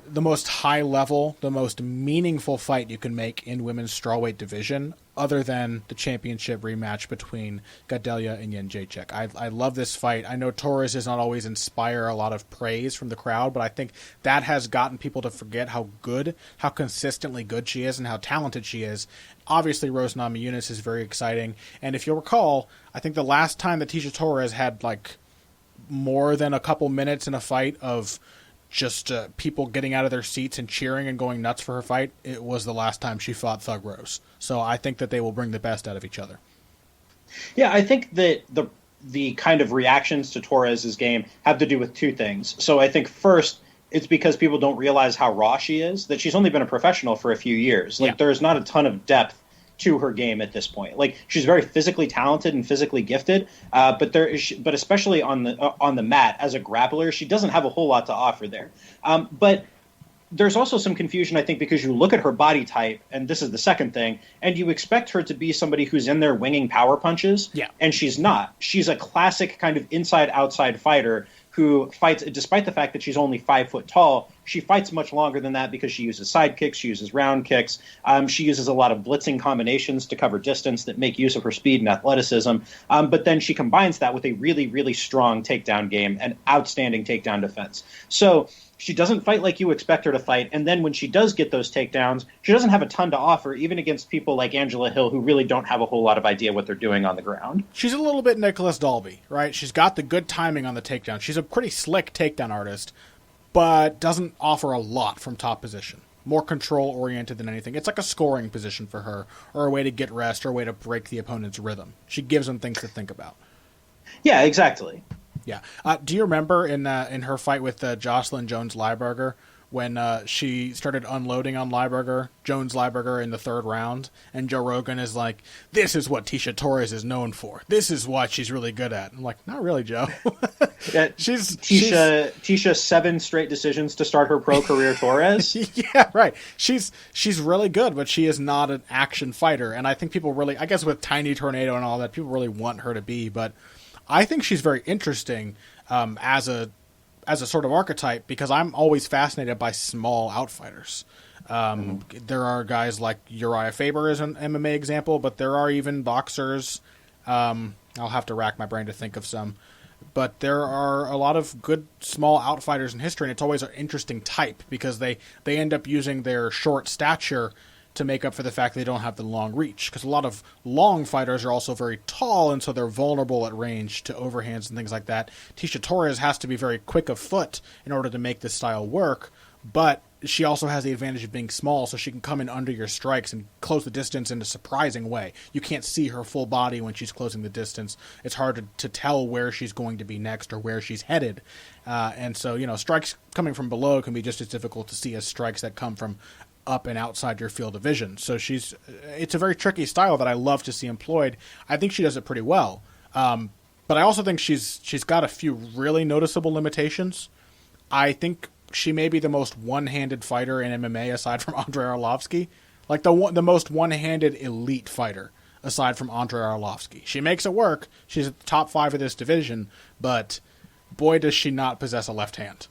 the most high level, the most meaningful fight you can make in women's strawweight division, other than the championship rematch between Gadelha and Jędrzejczyk. I love this fight. I know Torres does not always inspire a lot of praise from the crowd, but I think that has gotten people to forget how good, how consistently good she is and how talented she is. Obviously, Rose Namajunas is very exciting. And if you'll recall, I think the last time that Tecia Torres had like more than a couple minutes in a fight of just people getting out of their seats and cheering and going nuts for her fight, it was the last time she fought Thug Rose. So I think that they will bring the best out of each other. Yeah, I think that the kind of reactions to Torres's game have to do with two things. So I think first, it's because people don't realize how raw she is, that she's only been a professional for a few years. Like, there's not a ton of depth to her game at this point. Like, she's very physically talented and physically gifted, but especially on the mat as a grappler, she doesn't have a whole lot to offer there. But there's also some confusion, I think, because you look at her body type, and this is the second thing, and you expect her to be somebody who's in there winging power punches, and she's not. She's a classic kind of inside-outside fighter who fights, despite the fact that she's only 5 foot tall, she fights much longer than that because she uses side kicks, she uses round kicks, she uses a lot of blitzing combinations to cover distance that make use of her speed and athleticism, but then she combines that with a really, really strong takedown game and outstanding takedown defense. So she doesn't fight like you expect her to fight, and then when she does get those takedowns, she doesn't have a ton to offer, even against people like Angela Hill, who really don't have a whole lot of idea what they're doing on the ground. She's a little bit Nicholas Dalby, right? She's got the good timing on the takedown. She's a pretty slick takedown artist, but doesn't offer a lot from top position. More control-oriented than anything. It's like a scoring position for her, or a way to get rest, or a way to break the opponent's rhythm. She gives them things to think about. Yeah, exactly. Yeah. Do you remember in her fight with Jocelyn Jones-Lieberger when she started unloading on Jones-Lieberger in the third round, and Joe Rogan is like, "This is what Tisha Torres is known for. This is what she's really good at." I'm like, "Not really, Joe." she's Tisha 7 straight decisions to start her pro career, Torres. Yeah, right. She's really good, but she is not an action fighter, and I think people really, I guess with Tiny Tornado and all that, people really want her to be, but I think she's very interesting as a sort of archetype because I'm always fascinated by small outfighters. There are guys like Uriah Faber is an MMA example, but there are even boxers. I'll have to rack my brain to think of some. But there are a lot of good small outfighters in history, and it's always an interesting type because they end up using their short stature to make up for the fact they don't have the long reach. Because a lot of long fighters are also very tall, and so they're vulnerable at range to overhands and things like that. Tisha Torres has to be very quick of foot in order to make this style work, but she also has the advantage of being small, so she can come in under your strikes and close the distance in a surprising way. You can't see her full body when she's closing the distance. It's hard to tell where she's going to be next or where she's headed. And so, strikes coming from below can be just as difficult to see as strikes that come from up and outside your field of vision. So it's a very tricky style that I love to see employed. I think she does it pretty well. But I also think she's got a few really noticeable limitations. I think she may be the most one-handed fighter in MMA aside from Andrei Arlovsky. Like the most one-handed elite fighter aside from Andrei Arlovsky. She makes it work. She's at the top 5 of this division, but boy does she not possess a left hand.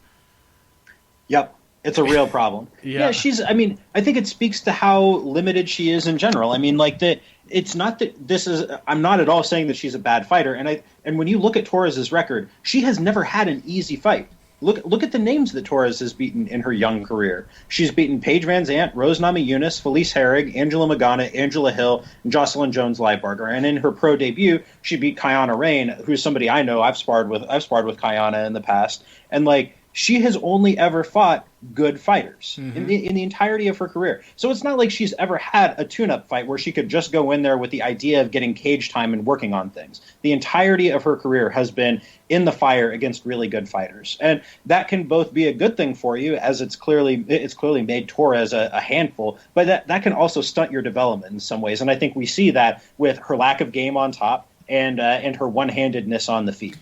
Yep. It's a real problem. Yeah, I think it speaks to how limited she is in general. I mean, it's not that I'm not at all saying that she's a bad fighter. And when you look at Torres's record, she has never had an easy fight. Look at the names that Torres has beaten in her young career. She's beaten Paige Van Zandt, Rose Namajunas, Felice Herrig, Angela Magana, Angela Hill, and Jocelyn Jones-Lieberger. And in her pro debut, she beat Kiana Rain, who's somebody I know. I've sparred with Kiana in the past. And she has only ever fought good fighters in the entirety of her career. So it's not like she's ever had a tune-up fight where she could just go in there with the idea of getting cage time and working on things. The entirety of her career has been in the fire against really good fighters. And that can both be a good thing for you, as it's clearly made Torres a handful, but that can also stunt your development in some ways. And I think we see that with her lack of game on top and her one-handedness on the feet.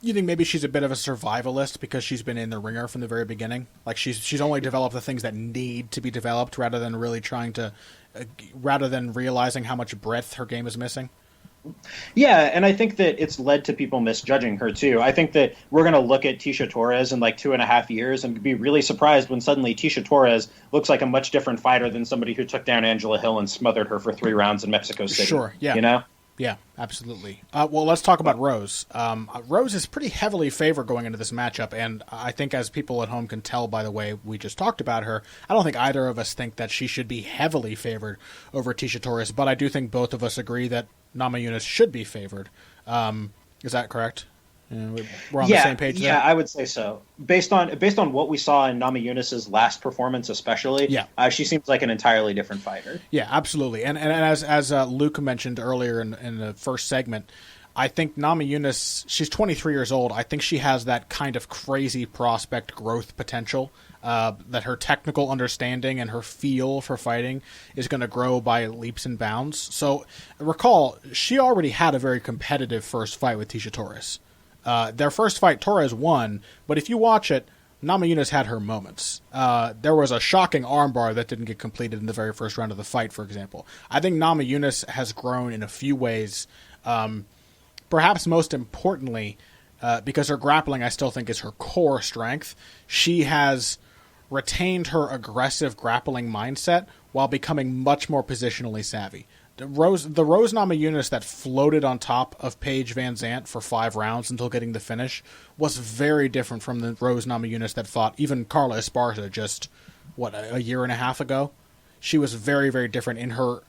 You think maybe she's a bit of a survivalist because she's been in the ringer from the very beginning? Like she's only developed the things that need to be developed rather than realizing how much breadth her game is missing? Yeah, and I think that it's led to people misjudging her too. I think that we're going to look at Tisha Torres in 2.5 years and be really surprised when suddenly Tisha Torres looks like a much different fighter than somebody who took down Angela Hill and smothered her for 3 rounds in Mexico City. Sure, yeah. Yeah, absolutely. Well, let's talk about Rose. Rose is pretty heavily favored going into this matchup, and I think as people at home can tell by the way we just talked about her, I don't think either of us think that she should be heavily favored over Tisha Torres, but I do think both of us agree that Namajunas should be favored. Is that correct? We're on the same page there? Yeah, I would say so. Based on what we saw in Namajunas' last performance especially, she seems like an entirely different fighter. Yeah, absolutely. And as Luke mentioned earlier in the first segment, I think Namajunas, she's 23 years old. I think she has that kind of crazy prospect growth potential, that her technical understanding and her feel for fighting is going to grow by leaps and bounds. So recall, she already had a very competitive first fight with Tisha Torres. Their first fight, Torres won, but if you watch it, Namajunas had her moments. There was a shocking armbar that didn't get completed in the very first round of the fight, for example. I think Namajunas has grown in a few ways, perhaps most importantly, because her grappling I still think is her core strength. She has retained her aggressive grappling mindset while becoming much more positionally savvy. The Rose Namajunas that floated on top of Paige Van Zandt for 5 rounds until getting the finish was very different from the Rose Namajunas that fought even Carla Esparza just, a year and a half ago? She was very, very different in her...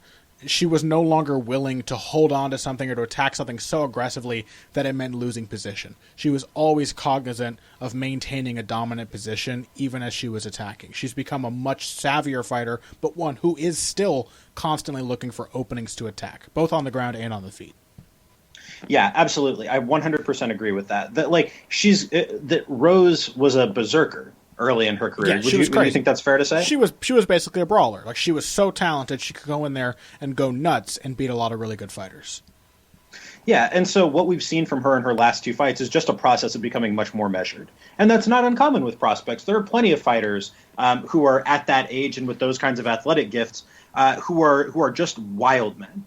She was no longer willing to hold on to something or to attack something so aggressively that it meant losing position. She was always cognizant of maintaining a dominant position even as she was attacking. She's become a much savvier fighter, but one who is still constantly looking for openings to attack, both on the ground and on the feet. Yeah, absolutely. I 100% agree with that. That like that Rose was a berserker early in her career. Yeah, she was crazy. Would you think that's fair to say? She was basically a brawler. Like, she was so talented, she could go in there and go nuts and beat a lot of really good fighters. Yeah, and so what we've seen from her in her last two fights is just a process of becoming much more measured, and that's not uncommon with prospects. There are plenty of fighters who are at that age and with those kinds of athletic gifts who are just wild men.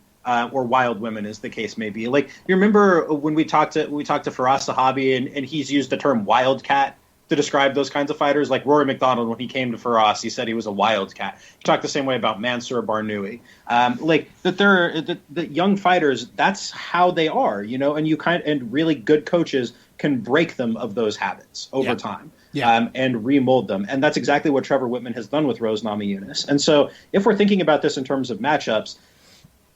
Or wild women, as the case may be. Like, you remember when we talked to Firas Zahabi, and he's used the term wildcat to describe those kinds of fighters. Like Rory McDonald, when he came to Firas, he said he was a wildcat. He talked the same way about Mansour Barnoui. Like the young fighters, that's how they are, and really good coaches can break them of those habits over time. Yeah. And remold them. And that's exactly what Trevor Whitman has done with Rose Namajunas. And so if we're thinking about this in terms of matchups,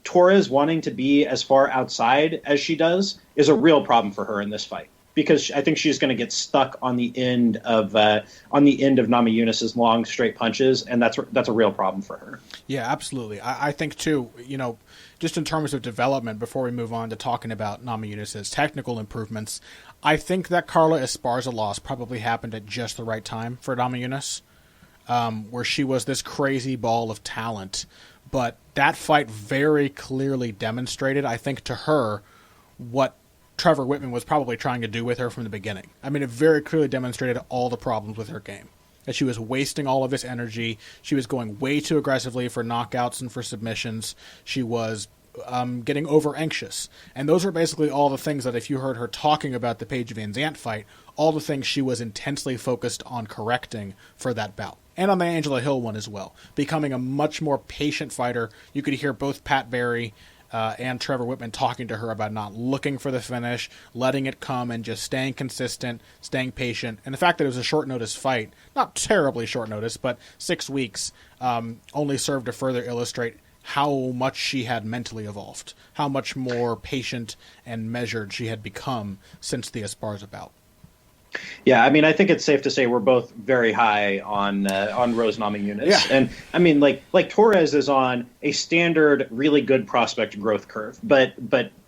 Torres wanting to be as far outside as she does is a real problem for her in this fight, because I think she's going to get stuck on the end of Namajunas' long straight punches, and that's a real problem for her. Yeah, absolutely. I think too, just in terms of development, before we move on to talking about Namajunas' technical improvements, I think that Carla Esparza loss probably happened at just the right time for Namajunas, where she was this crazy ball of talent. But that fight very clearly demonstrated, I think, to her what Trevor Whitman was probably trying to do with her from the beginning. I mean, it very clearly demonstrated all the problems with her game. That she was wasting all of this energy. She was going way too aggressively for knockouts and for submissions. She was getting over-anxious. And those are basically all the things that, if you heard her talking about the Paige Van Zandt fight, all the things she was intensely focused on correcting for that bout. And on the Angela Hill one as well, becoming a much more patient fighter. You could hear both Pat Barry and Trevor Whitman talking to her about not looking for the finish, letting it come, and just staying consistent, staying patient. And the fact that it was a short notice fight, not terribly short notice, but 6 weeks, only served to further illustrate how much she had mentally evolved, how much more patient and measured she had become since the Esparza bout. Yeah, I mean, I think it's safe to say we're both very high on Rose Namajunas. Yeah. And I mean, like Torres is on a standard, really good prospect growth curve, but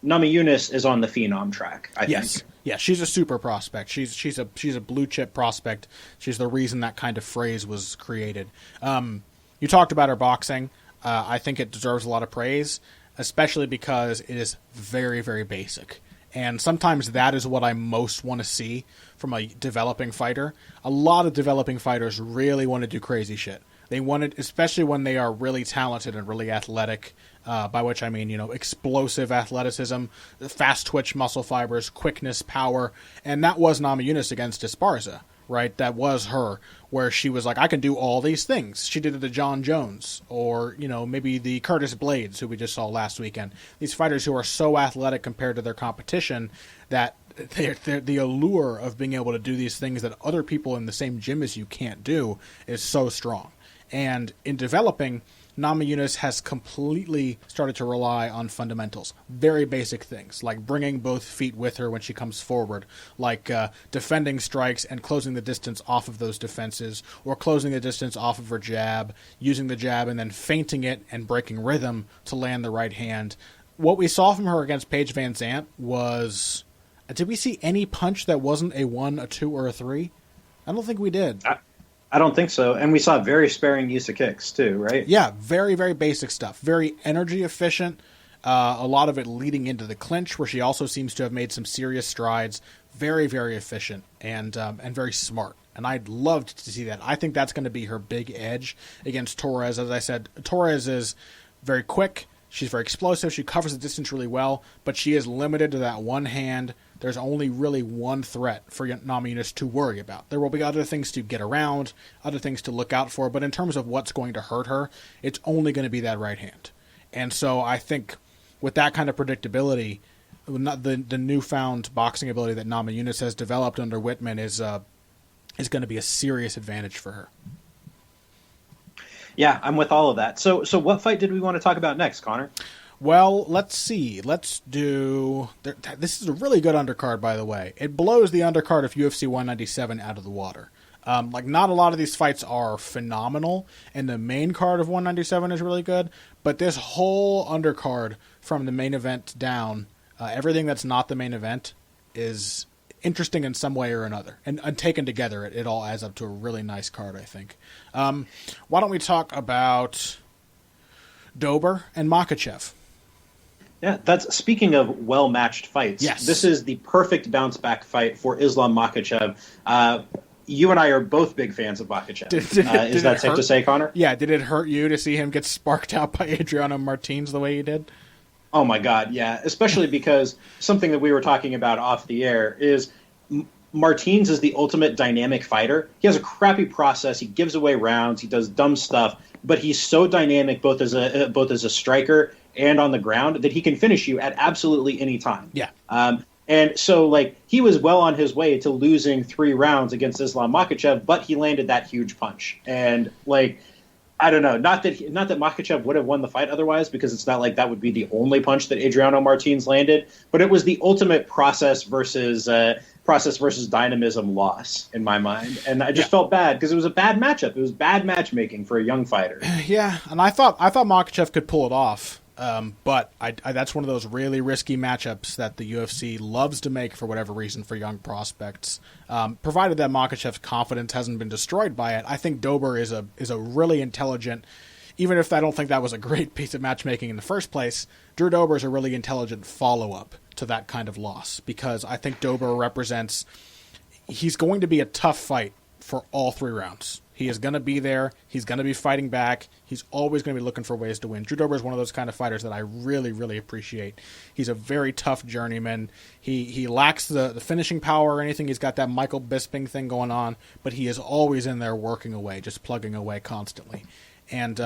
Namajunas is on the phenom track, I think. Yeah, she's a super prospect. She's a blue chip prospect. She's the reason that kind of phrase was created. You talked about her boxing. I think it deserves a lot of praise, especially because it is very, very basic. And sometimes that is what I most want to see from a developing fighter. A lot of developing fighters really want to do crazy shit. They want it, especially when they are really talented and really athletic, by which I mean, explosive athleticism, fast twitch muscle fibers, quickness, power. And that was Namajunas against Esparza, right? That was her, where she was like, I can do all these things. She did it to John Jones, or, maybe the Curtis Blades, who we just saw last weekend. These fighters who are so athletic compared to their competition that the allure of being able to do these things that other people in the same gym as you can't do is so strong. And in developing, Namajunas has completely started to rely on fundamentals. Very basic things, like bringing both feet with her when she comes forward, like defending strikes and closing the distance off of those defenses, or closing the distance off of her jab, using the jab and then feinting it and breaking rhythm to land the right hand. What we saw from her against Paige Van Zandt was... Did we see any punch that wasn't a 1, a 2, or a 3? I don't think we did. I don't think so. And we saw very sparing use of kicks too, right? Yeah, very, very basic stuff. Very energy efficient. A lot of it leading into the clinch, where she also seems to have made some serious strides. Very, very efficient and very smart. And I'd love to see that. I think that's going to be her big edge against Torres. As I said, Torres is very quick. She's very explosive. She covers the distance really well, but she is limited to that one hand. There's only really one threat for Namajunas to worry about. There will be other things to get around, other things to look out for, but in terms of what's going to hurt her, it's only going to be that right hand. And so I think with that kind of predictability, the newfound boxing ability that Namajunas has developed under Whitman is going to be a serious advantage for her. Yeah, I'm with all of that. So what fight did we want to talk about next, Connor? Well, let's see. Let's do... This is a really good undercard, by the way. It blows the undercard of UFC 197 out of the water. Not a lot of these fights are phenomenal, and the main card of 197 is really good, but this whole undercard from the main event down Everything that's not the main event is interesting in some way or another. And taken together, it all adds up to a really nice card, I think. Why don't we talk about Dober and Makhachev? Yeah, that's speaking of well-matched fights. Yes. This is the perfect bounce-back fight for Islam Makhachev. You and I are both big fans of Makhachev. Is that safe to say, Connor? Yeah, did it hurt you to see him get sparked out by Adriano Martins the way he did? Oh, my God, yeah. Especially because something that we were talking about off the air is Martins is the ultimate dynamic fighter. He has a crappy process. He gives away rounds. He does dumb stuff. But he's so dynamic both as a striker and on the ground that he can finish you at absolutely any time. Yeah. And so, like, he was well on his way to losing 3 rounds against Islam Makhachev, but he landed that huge punch. And, like, I don't know, not that Makhachev would have won the fight otherwise, because it's not like that would be the only punch that Adriano Martins landed, but it was the ultimate process versus dynamism loss in my mind. And I just felt bad because it was a bad matchup. It was bad matchmaking for a young fighter. Yeah, and I thought Makhachev could pull it off. But that's one of those really risky matchups that the UFC loves to make for whatever reason for young prospects. Provided that Makhachev's confidence hasn't been destroyed by it, I think Dober is a really intelligent. Even if I don't think that was a great piece of matchmaking in the first place, Drew Dober is a really intelligent follow-up to that kind of loss, because I think Dober represents. He's going to be a tough fight for all 3 rounds. He is going to be there. He's going to be fighting back. He's always going to be looking for ways to win. Drew Dober is one of those kind of fighters that I really, really appreciate. He's a very tough journeyman. He lacks the finishing power or anything. He's got that Michael Bisping thing going on, but he is always in there working away, just plugging away constantly. And,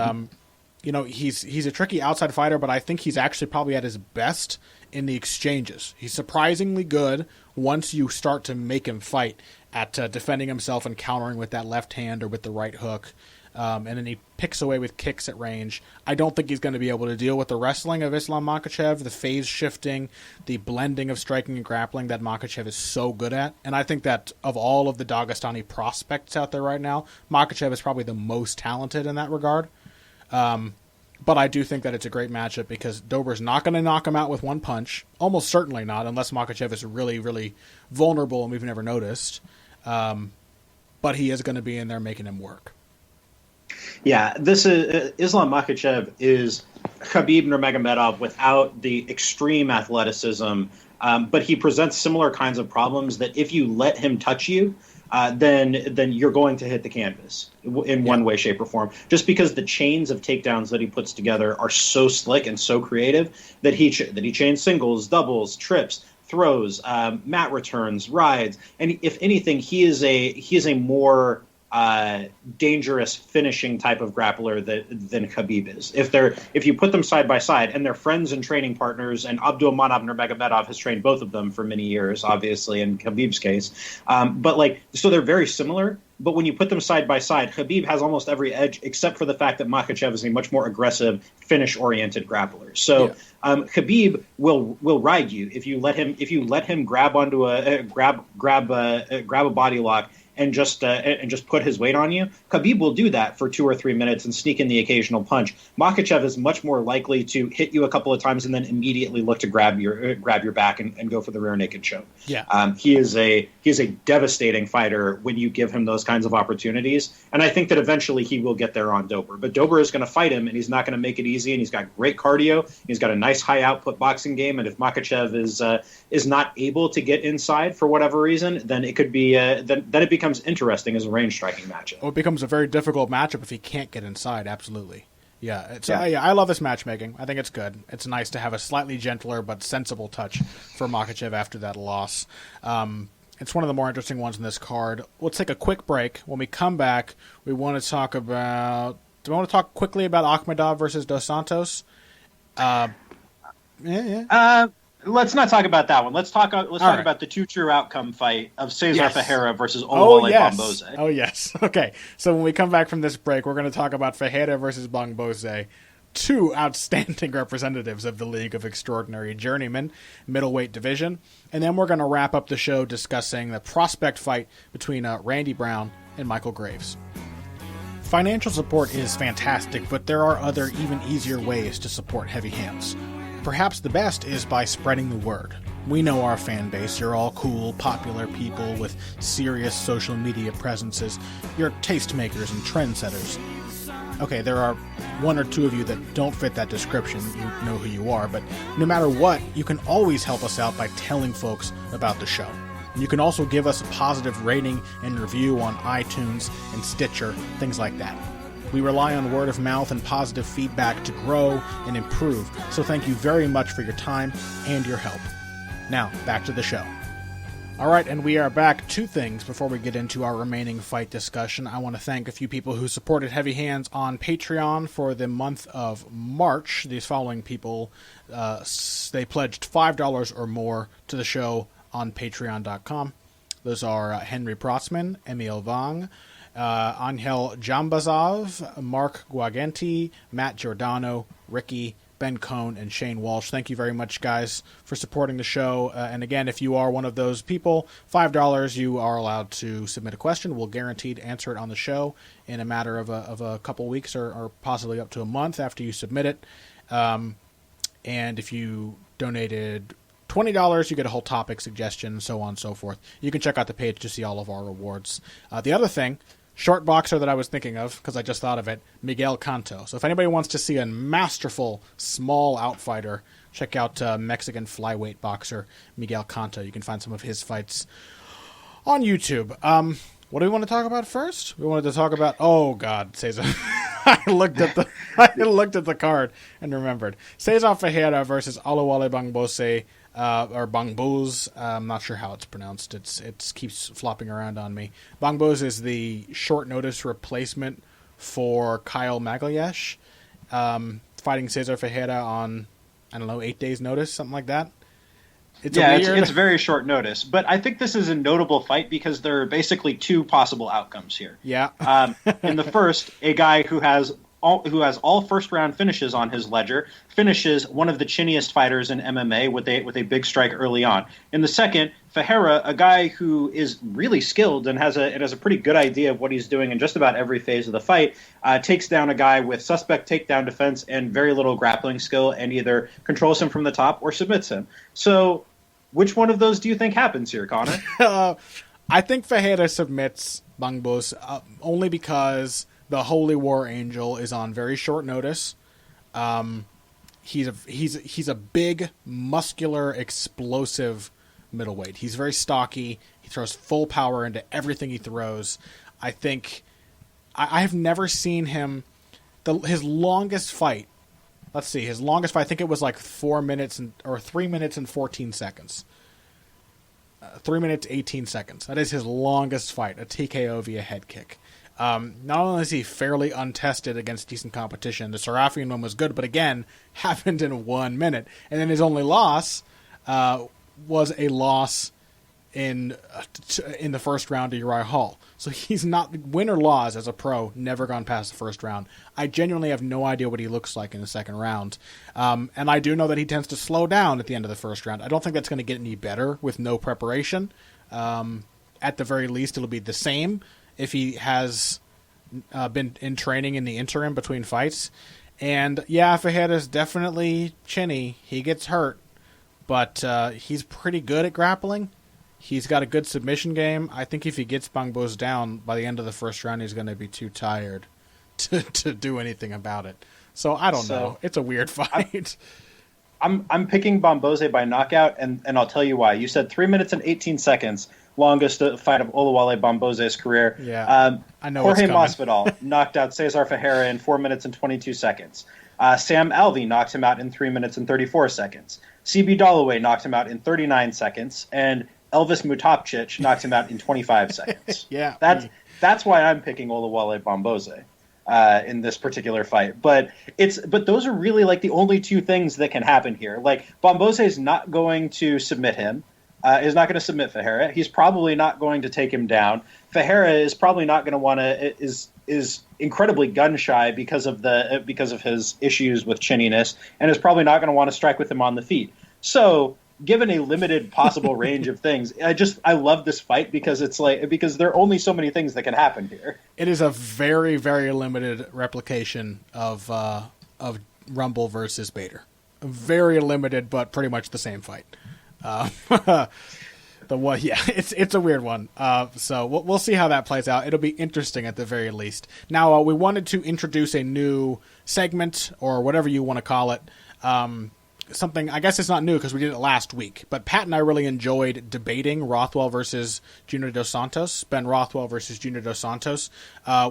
he's a tricky outside fighter, but I think he's actually probably at his best in the exchanges. He's surprisingly good once you start to make him fight at defending himself and countering with that left hand or with the right hook. And then he picks away with kicks at range. I don't think he's going to be able to deal with the wrestling of Islam Makhachev, the phase shifting, the blending of striking and grappling that Makhachev is so good at. And I think that of all of the Dagestani prospects out there right now, Makhachev is probably the most talented in that regard. But I do think that it's a great matchup because Dober's not going to knock him out with one punch. Almost certainly not, unless Makhachev is really, really vulnerable and we've never noticed. But he is going to be in there making him work. Yeah, this is Islam Makhachev is Khabib Nurmagomedov without the extreme athleticism, but he presents similar kinds of problems that if you let him touch you, then you're going to hit the canvas in one way, shape, or form. Just because the chains of takedowns that he puts together are so slick and so creative that he chains singles, doubles, trips, throws, mat returns, rides, and if anything, he is a more dangerous finishing type of grappler than Khabib is. If you put them side by side, and they're friends and training partners, and Abdulmanap Nurmagomedov has trained both of them for many years, obviously in Khabib's case, so they're very similar. But when you put them side by side, Khabib has almost every edge except for the fact that Makhachev is a much more aggressive, finish-oriented grappler. So Khabib will ride you if you let him grab onto grab a body lock and just put his weight on you. Khabib will do that for 2 or 3 minutes and sneak in the occasional punch. Makhachev is much more likely to hit you a couple of times and then immediately look to grab your back and go for the rear naked choke. Yeah. He is a devastating fighter when you give him those kinds of opportunities, and I think that eventually he will get there on Dober. But Dober is going to fight him, and he's not going to make it easy. And he's got great cardio. He's got a nice high output boxing game. And if Makhachev is not able to get inside for whatever reason, then it could be then it becomes interesting as a range striking matchup. Well, it becomes a very difficult matchup if he can't get inside. Absolutely. Yeah, I love this matchmaking. I think it's good. It's nice to have a slightly gentler but sensible touch for Makhachev after that loss. It's one of the more interesting ones in this card. Let's take a quick break. When we come back, we want to talk about... Do we want to talk quickly about Akhmedov versus Dos Santos? Let's not talk about that one. Let's talk about the two true outcome fight of Cesar Ferreira versus Oluwale Bambose. Oh, yes. Okay, so when we come back from this break, we're going to talk about Ferreira versus Bambose, 2 outstanding representatives of the League of Extraordinary Journeymen middleweight division, and then we're going to wrap up the show discussing the prospect fight between Randy Brown and Michael Graves. Financial support is fantastic, but there are other, even easier ways to support Heavy Hands. perhaps the best is by spreading the word. We know our fan base. You're all cool, popular people with serious social media presences. You're tastemakers and trendsetters. Okay, there are one or two of you that don't fit that description. You know who you are, but no matter what, you can always help us out by telling folks about the show. You can also give us a positive rating and review on iTunes and Stitcher, things like that. We rely on word of mouth and positive feedback to grow and improve, so thank you very much for your time and your help. Now, back to the show. Alright, and we are back. Two things before we get into our remaining fight discussion. I want to thank a few people who supported Heavy Hands on Patreon for the month of March. These following people, they pledged $5 or more to the show on patreon.com. Those are Henry Protzman, Emil Vang, Angel Jambazov, Mark Guagenti, Matt Giordano, Ricky, Ben Cohn, and Shane Walsh. Thank you very much, guys, for supporting the show. And again, if you are one of those people, $5, you are allowed to submit a question. We'll guaranteed answer it on the show in a matter of a couple weeks or possibly up to a month after you submit it. And if you donated $20, you get a whole topic suggestion, so on and so forth. You can check out the page to see all of our rewards. The other thing, short boxer that I was thinking of, because I just thought of it, Miguel Canto. So if anybody wants to see a masterful small outfighter, check out Mexican flyweight boxer Miguel Canto. You can find some of his fights on YouTube. What do we want to talk about first? We wanted to talk about, oh God, Cesar. I looked at the card and remembered. Cesar Ferreira versus Oluwale Bangbose, or Bangbose. I'm not sure how it's pronounced. It keeps flopping around on me. Bangbose is the short notice replacement for Kyle Magalhaes, fighting Cesar Ferreira on, 8 days notice, something like that. It's very short notice, but I think this is a notable fight because there are basically two possible outcomes here. Yeah. In the first, a guy who has all first round finishes on his ledger finishes one of the chinniest fighters in MMA with a big strike early on. In the second, Ferreira, a guy who is really skilled and has a pretty good idea of what he's doing in just about every phase of the fight, takes down a guy with suspect takedown defense and very little grappling skill and either controls him from the top or submits him. So which one of those do you think happens here, Connor? I think Ferreira submits Bangbose only because the Holy War Angel is on very short notice. He's a big, muscular, explosive middleweight. He's very stocky. He throws full power into everything he throws. I think I have never seen him. His longest fight. Let's see. His longest fight. I think it was like 3 minutes and 14 seconds. 3 minutes 18 seconds. That is his longest fight. A TKO via head kick. Not only is he fairly untested against decent competition, the Sarafian one was good, but again, happened in 1 minute. And then his only loss was a loss in the first round to Uriah Hall. So he's not, win or loss as a pro, never gone past the first round. I genuinely have no idea what he looks like in the second round. And I do know that he tends to slow down at the end of the first round. I don't think that's going to get any better with no preparation. At the very least, it'll be the same if he has been in training in the interim between fights. And yeah, Ferreira's definitely chinny. He gets hurt, but he's pretty good at grappling. He's got a good submission game. I think if he gets Bangbose down by the end of the first round, he's going to be too tired to do anything about it. So I don't know. It's a weird fight. I'm picking Bangbose by knockout, and I'll tell you why. You said 3 minutes and 18 seconds, longest fight of Oluwale Bambose's career. Yeah, I know. Jorge Masvidal knocked out Cesar Ferreira in 4 minutes and 22 seconds. Sam Alvey knocked him out in 3 minutes and 34 seconds. CB Dollaway knocked him out in 39 seconds, and Elvis Mutapcic knocked him out in 25 seconds. Yeah, that's why I'm picking Oluwale Bambose in this particular fight. But those are really like the only two things that can happen here. Like Bambose is not going to submit him. Is not going to submit Ferreira. He's probably not going to take him down. Ferreira is probably not going to want to is incredibly gun shy because of his issues with chinniness, and is probably not going to want to strike with him on the feet. So, given a limited possible range of things, I love this fight because there are only so many things that can happen here. It is a very, very limited replication of Rumble versus Bader. very limited, but pretty much the same fight. It's a weird one. So we'll see how that plays out. It'll be interesting at the very least. Now, we wanted to introduce a new segment, or whatever you want to call it. Something, I guess it's not new because we did it last week, but Pat and I really enjoyed debating Rothwell versus Junior Dos Santos, Ben Rothwell versus Junior Dos Santos.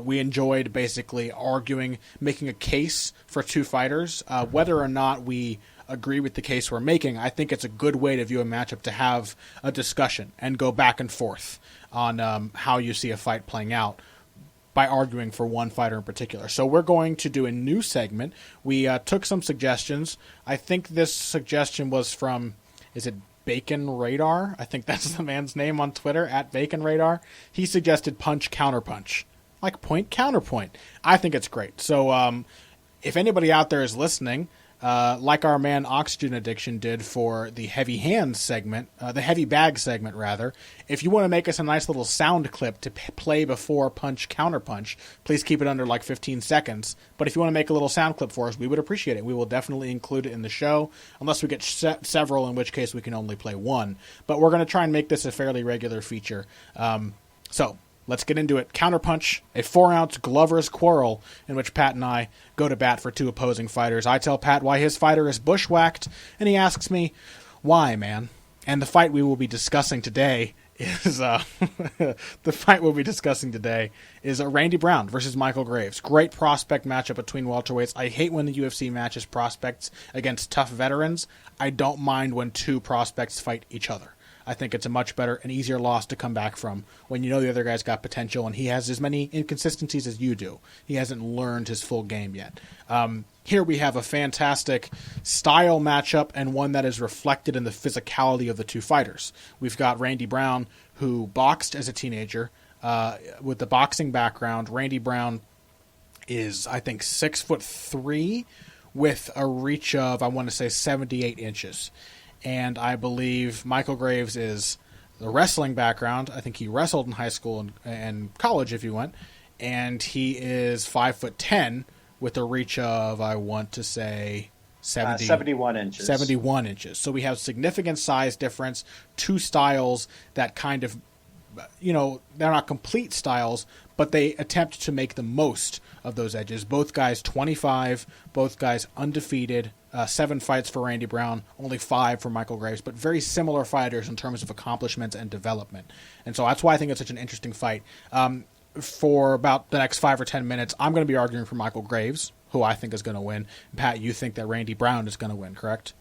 We enjoyed basically arguing, making a case for two fighters. Whether or not we agree with the case we're making, I think it's a good way to view a matchup, to have a discussion and go back and forth on how you see a fight playing out by arguing for one fighter in particular. So we're going to do a new segment. We took some suggestions. I think this suggestion was from, is it Bacon Radar? I think that's the man's name on Twitter, at Bacon Radar. He suggested punch, counterpunch. Like point, counterpoint. I think it's great. So if anybody out there is listening, like our man Oxygen Addiction did for the heavy hands segment, the heavy bag segment rather, if you want to make us a nice little sound clip to play before punch, counterpunch, please keep it under like 15 seconds. But if you want to make a little sound clip for us, we would appreciate it. We will definitely include it in the show, unless we get several, in which case we can only play one. But we're going to try and make this a fairly regular feature. So let's get into it. Counterpunch, a 4-ounce Glover's quarrel in which Pat and I go to bat for two opposing fighters. I tell Pat why his fighter is bushwhacked, and he asks me, why, man? And the fight we will be discussing today is Randy Brown versus Michael Graves. Great prospect matchup between welterweights. I hate when the UFC matches prospects against tough veterans. I don't mind when two prospects fight each other. I think it's a much better and easier loss to come back from when you know the other guy's got potential and he has as many inconsistencies as you do. He hasn't learned his full game yet. Here we have a fantastic style matchup, and one that is reflected in the physicality of the two fighters. We've got Randy Brown, who boxed as a teenager. With the boxing background, Randy Brown is, I think, 6'3", with a reach of, I want to say, 78 inches. And I believe Michael Graves is the wrestling background. I think he wrestled in high school and college, if you want. And he is 5'10", with a reach of, I want to say, 71 inches. 71 inches. So we have significant size difference, two styles that kind of, they're not complete styles, but they attempt to make the most of those edges. Both guys 25, both guys undefeated. 7 fights for Randy Brown, only 5 for Michael Graves, but very similar fighters in terms of accomplishments and development. And so that's why I think it's such an interesting fight. For about the next 5 or 10 minutes, I'm going to be arguing for Michael Graves, who I think is going to win. Pat, you think that Randy Brown is going to win, correct?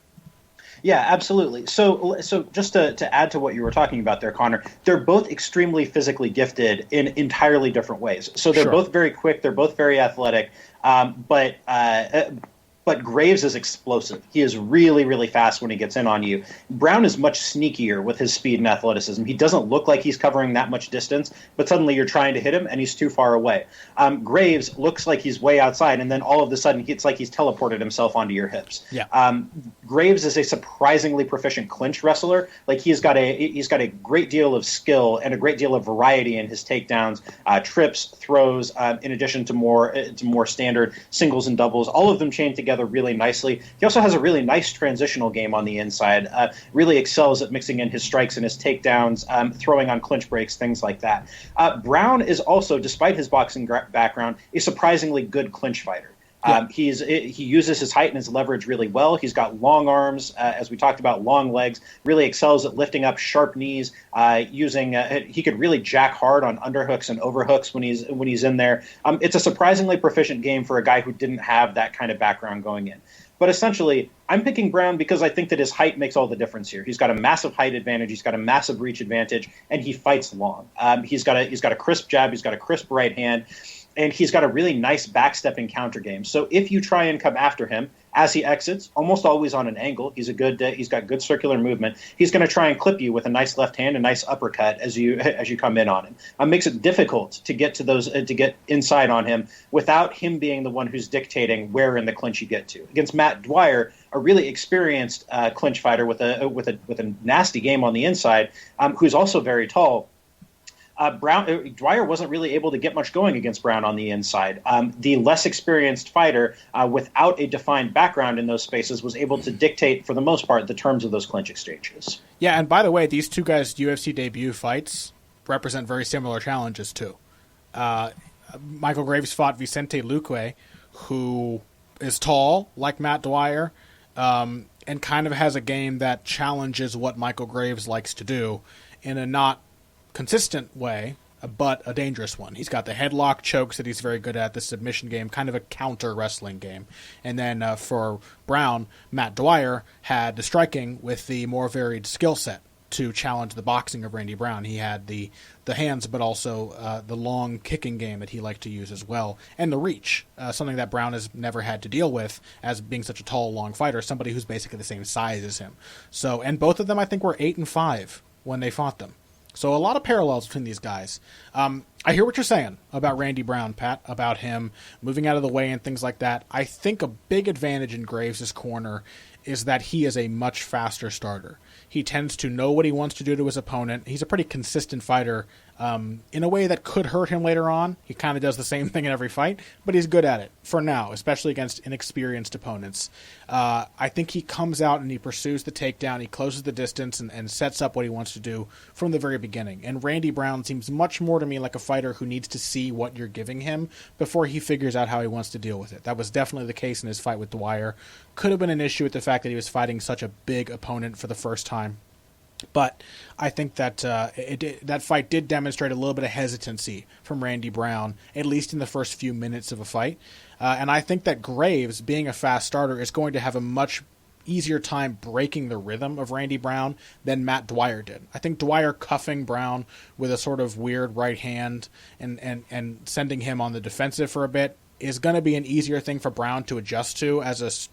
Yeah, absolutely. So just to add to what you were talking about there, Connor, they're both extremely physically gifted in entirely different ways. So they're both very quick. They're both very athletic. But Graves is explosive. He is really, really fast when he gets in on you. Brown is much sneakier with his speed and athleticism. He doesn't look like he's covering that much distance, but suddenly you're trying to hit him and he's too far away. Graves looks like he's way outside, and then all of a sudden it's like he's teleported himself onto your hips. Yeah. Graves is a surprisingly proficient clinch wrestler. Like he's got a great deal of skill and a great deal of variety in his takedowns, trips, throws, in addition to more standard singles and doubles. All of them chain together really nicely. He also has a really nice transitional game on the inside, really excels at mixing in his strikes and his takedowns, throwing on clinch breaks, things like that. Brown is also, despite his boxing background, a surprisingly good clinch fighter. Yeah. He uses his height and his leverage really well. He's got long arms, as we talked about, long legs, really excels at lifting up sharp knees, he could really jack hard on underhooks and overhooks when he's in there. It's a surprisingly proficient game for a guy who didn't have that kind of background going in. But essentially, I'm picking Brown because I think that his height makes all the difference here. He's got a massive height advantage, he's got a massive reach advantage, and he fights long. He's got a crisp jab, he's got a crisp right hand, and he's got a really nice backstepping counter game. So if you try and come after him as he exits, almost always on an angle, he's got good circular movement. He's going to try and clip you with a nice left hand, a nice uppercut as you come in on him. Makes it difficult to get to get inside on him without him being the one who's dictating where in the clinch you get to. Against Matt Dwyer, a really experienced clinch fighter with a nasty game on the inside, who's also very tall. Dwyer wasn't really able to get much going against Brown on the inside. The less experienced fighter, without a defined background in those spaces, was able to dictate, for the most part, the terms of those clinch exchanges. Yeah, and by the way, these two guys' UFC debut fights represent very similar challenges, too. Michael Graves fought Vicente Luque, who is tall, like Matt Dwyer, and kind of has a game that challenges what Michael Graves likes to do in a not consistent way, but a dangerous one. He's got the headlock chokes that he's very good at, the submission game, kind of a counter wrestling game. And then for Brown, Matt Dwyer had the striking with the more varied skill set to challenge the boxing of Randy Brown. He had the hands, but also the long kicking game that he liked to use as well, and the reach, something that Brown has never had to deal with as being such a tall, long fighter, somebody who's basically the same size as him. So, and both of them, I think, were 8-5 when they fought them. So a lot of parallels between these guys. I hear what you're saying about Randy Brown, Pat, about him moving out of the way and things like that. I think a big advantage in Graves' corner is that he is a much faster starter. He tends to know what he wants to do to his opponent. He's a pretty consistent fighter in a way that could hurt him later on. He kind of does the same thing in every fight, but he's good at it for now, especially against inexperienced opponents. I think he comes out and he pursues the takedown. He closes the distance and sets up what he wants to do from the very beginning. And Randy Brown seems much more to me like a fighter who needs to see what you're giving him before he figures out how he wants to deal with it. That was definitely the case in his fight with Dwyer. Could have been an issue with the fact that he was fighting such a big opponent for the first time. But I think that that fight did demonstrate a little bit of hesitancy from Randy Brown, at least in the first few minutes of a fight. And I think that Graves, being a fast starter, is going to have a much easier time breaking the rhythm of Randy Brown than Matt Dwyer did. I think Dwyer cuffing Brown with a sort of weird right hand and sending him on the defensive for a bit is going to be an easier thing for Brown to adjust to as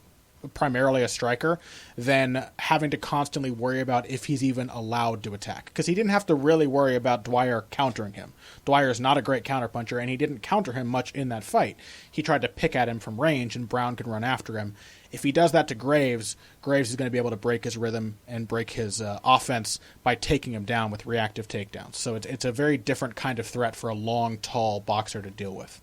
primarily a striker than having to constantly worry about if he's even allowed to attack. Because he didn't have to really worry about Dwyer countering him. Dwyer is not a great counterpuncher, and he didn't counter him much in that fight. He tried to pick at him from range, and Brown could run after him. If he does that to Graves, Graves is going to be able to break his rhythm and break his offense by taking him down with reactive takedowns. So it's a very different kind of threat for a long, tall boxer to deal with.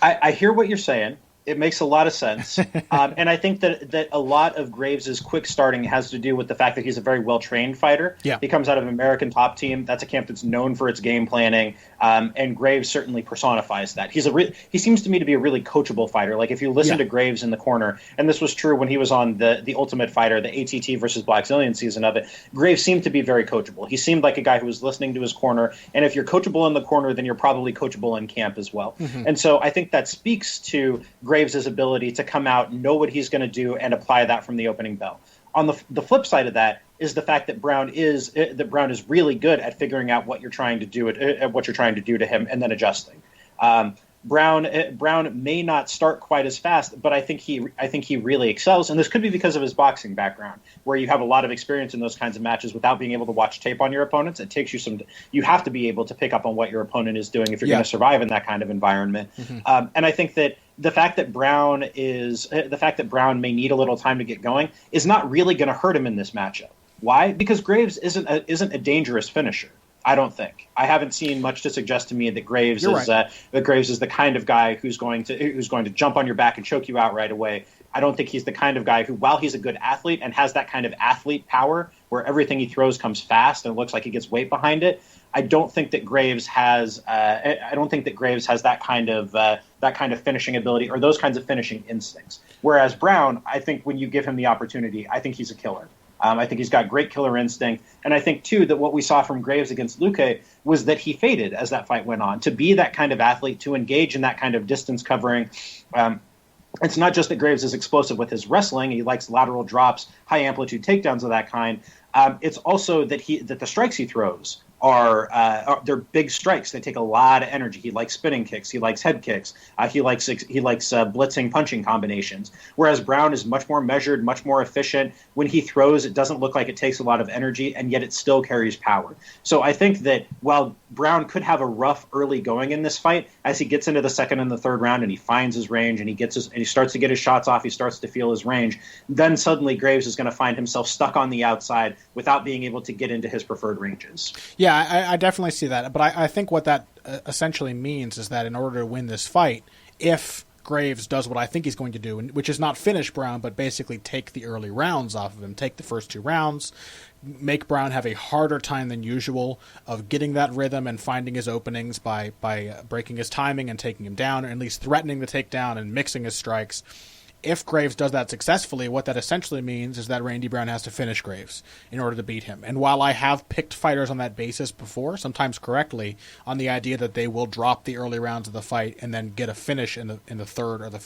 I hear what you're saying. It makes a lot of sense. And I think that a lot of Graves' quick starting has to do with the fact that he's a very well-trained fighter. Yeah. He comes out of an American Top Team. That's a camp that's known for its game planning. And Graves certainly personifies that. He seems to me to be a really coachable fighter. Like if you listen to Graves in the corner, and this was true when he was on the Ultimate Fighter, the ATT versus Blackzilian season of it, Graves seemed to be very coachable. He seemed like a guy who was listening to his corner. And if you're coachable in the corner, then you're probably coachable in camp as well. Mm-hmm. And so I think that speaks to Graves' ability to come out, know what he's going to do, and apply that from the opening bell. On the flip side of that is the fact that Brown is really good at figuring out what you're trying to do to him and then adjusting. Brown may not start quite as fast, but I think he really excels, and this could be because of his boxing background, where you have a lot of experience in those kinds of matches without being able to watch tape on your opponents. It takes you you have to be able to pick up on what your opponent is doing if you're going to survive in that kind of environment. Mm-hmm. And I think that the fact that Brown may need a little time to get going is not really going to hurt him in this matchup. Why? Because Graves isn't a dangerous finisher. I don't think. I haven't seen much to suggest to me that Graves is the kind of guy who's going to jump on your back and choke you out right away. I don't think he's the kind of guy who, while he's a good athlete and has that kind of athlete power where everything he throws comes fast and it looks like he gets weight behind it, I don't think that Graves has that kind of finishing ability or those kinds of finishing instincts. Whereas Brown, I think when you give him the opportunity, I think he's a killer. I think he's got great killer instinct. And I think, too, that what we saw from Graves against Luque was that he faded as that fight went on. To be that kind of athlete, to engage in that kind of distance covering, it's not just that Graves is explosive with his wrestling. He likes lateral drops, high amplitude takedowns of that kind. It's also that the strikes he throws they're big strikes. They take a lot of energy. He likes spinning kicks. He likes head kicks. He likes blitzing punching combinations. Whereas Brown is much more measured, much more efficient. When he throws, it doesn't look like it takes a lot of energy, and yet it still carries power. So I think that while Brown could have a rough early going in this fight, as he gets into the second and the third round and he finds his range and he starts to get his shots off, he starts to feel his range, then suddenly Graves is going to find himself stuck on the outside without being able to get into his preferred ranges. Yeah, Yeah, I definitely see that. But I think what that essentially means is that in order to win this fight, if Graves does what I think he's going to do, which is not finish Brown, but basically take the early rounds off of him, take the first 2 rounds, make Brown have a harder time than usual of getting that rhythm and finding his openings by breaking his timing and taking him down, or at least threatening the takedown and mixing his strikes. If Graves does that successfully, what that essentially means is that Randy Brown has to finish Graves in order to beat him. And while I have picked fighters on that basis before, sometimes correctly, on the idea that they will drop the early rounds of the fight and then get a finish in the third or the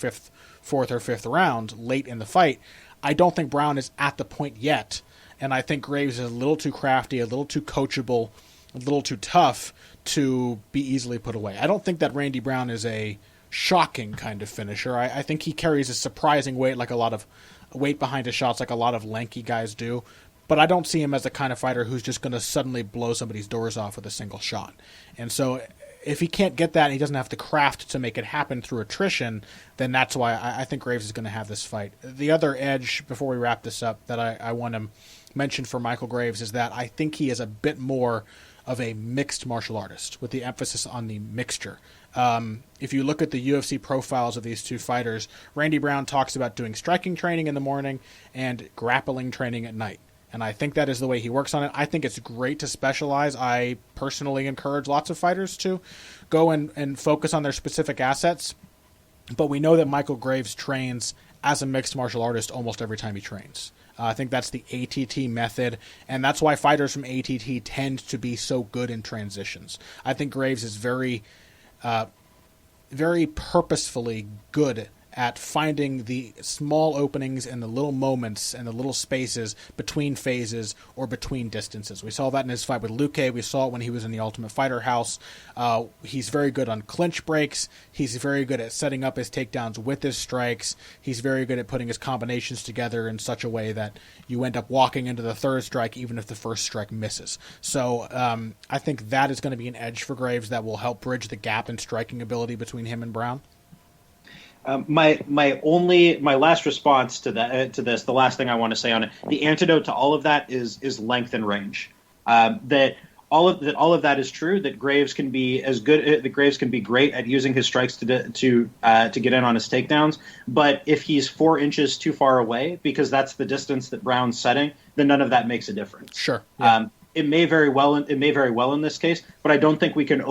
fourth or fifth round late in the fight, I don't think Brown is at the point yet. And I think Graves is a little too crafty, a little too coachable, a little too tough to be easily put away. I don't think that Randy Brown is a shocking kind of finisher. I think he carries a surprising weight, like a lot of weight behind his shots, like a lot of lanky guys do. But I don't see him as the kind of fighter who's just going to suddenly blow somebody's doors off with a single shot. And so if he can't get that and he doesn't have the craft to make it happen through attrition, then that's why I think Graves is going to have this fight. The other edge, before we wrap this up, that I want to mention for Michael Graves is that I think he is a bit more of a mixed martial artist, with the emphasis on the mixture. If you look at the UFC profiles of these two fighters, Randy Brown talks about doing striking training in the morning and grappling training at night. And I think that is the way he works on it. I think it's great to specialize. I personally encourage lots of fighters to go and focus on their specific assets. But we know that Michael Graves trains as a mixed martial artist almost every time he trains. I think that's the ATT method, and that's why fighters from ATT tend to be so good in transitions. I think Graves is very purposefully good at finding the small openings and the little moments and the little spaces between phases or between distances. We saw that in his fight with Luque. We saw it when he was in the Ultimate Fighter house. He's very good on clinch breaks. He's very good at setting up his takedowns with his strikes. He's very good at putting his combinations together in such a way that you end up walking into the third strike even if the first strike misses. So I think that is going to be an edge for Graves that will help bridge the gap in striking ability between him and Brown. My last response to this, the last thing I want to say on it, the antidote to all of that is length and range. That all of that is true. That Graves can be great at using his strikes to get in on his takedowns. But if he's 4 inches too far away, because that's the distance that Brown's setting, then none of that makes a difference. Sure. Yeah. It may very well in this case, but I don't think we can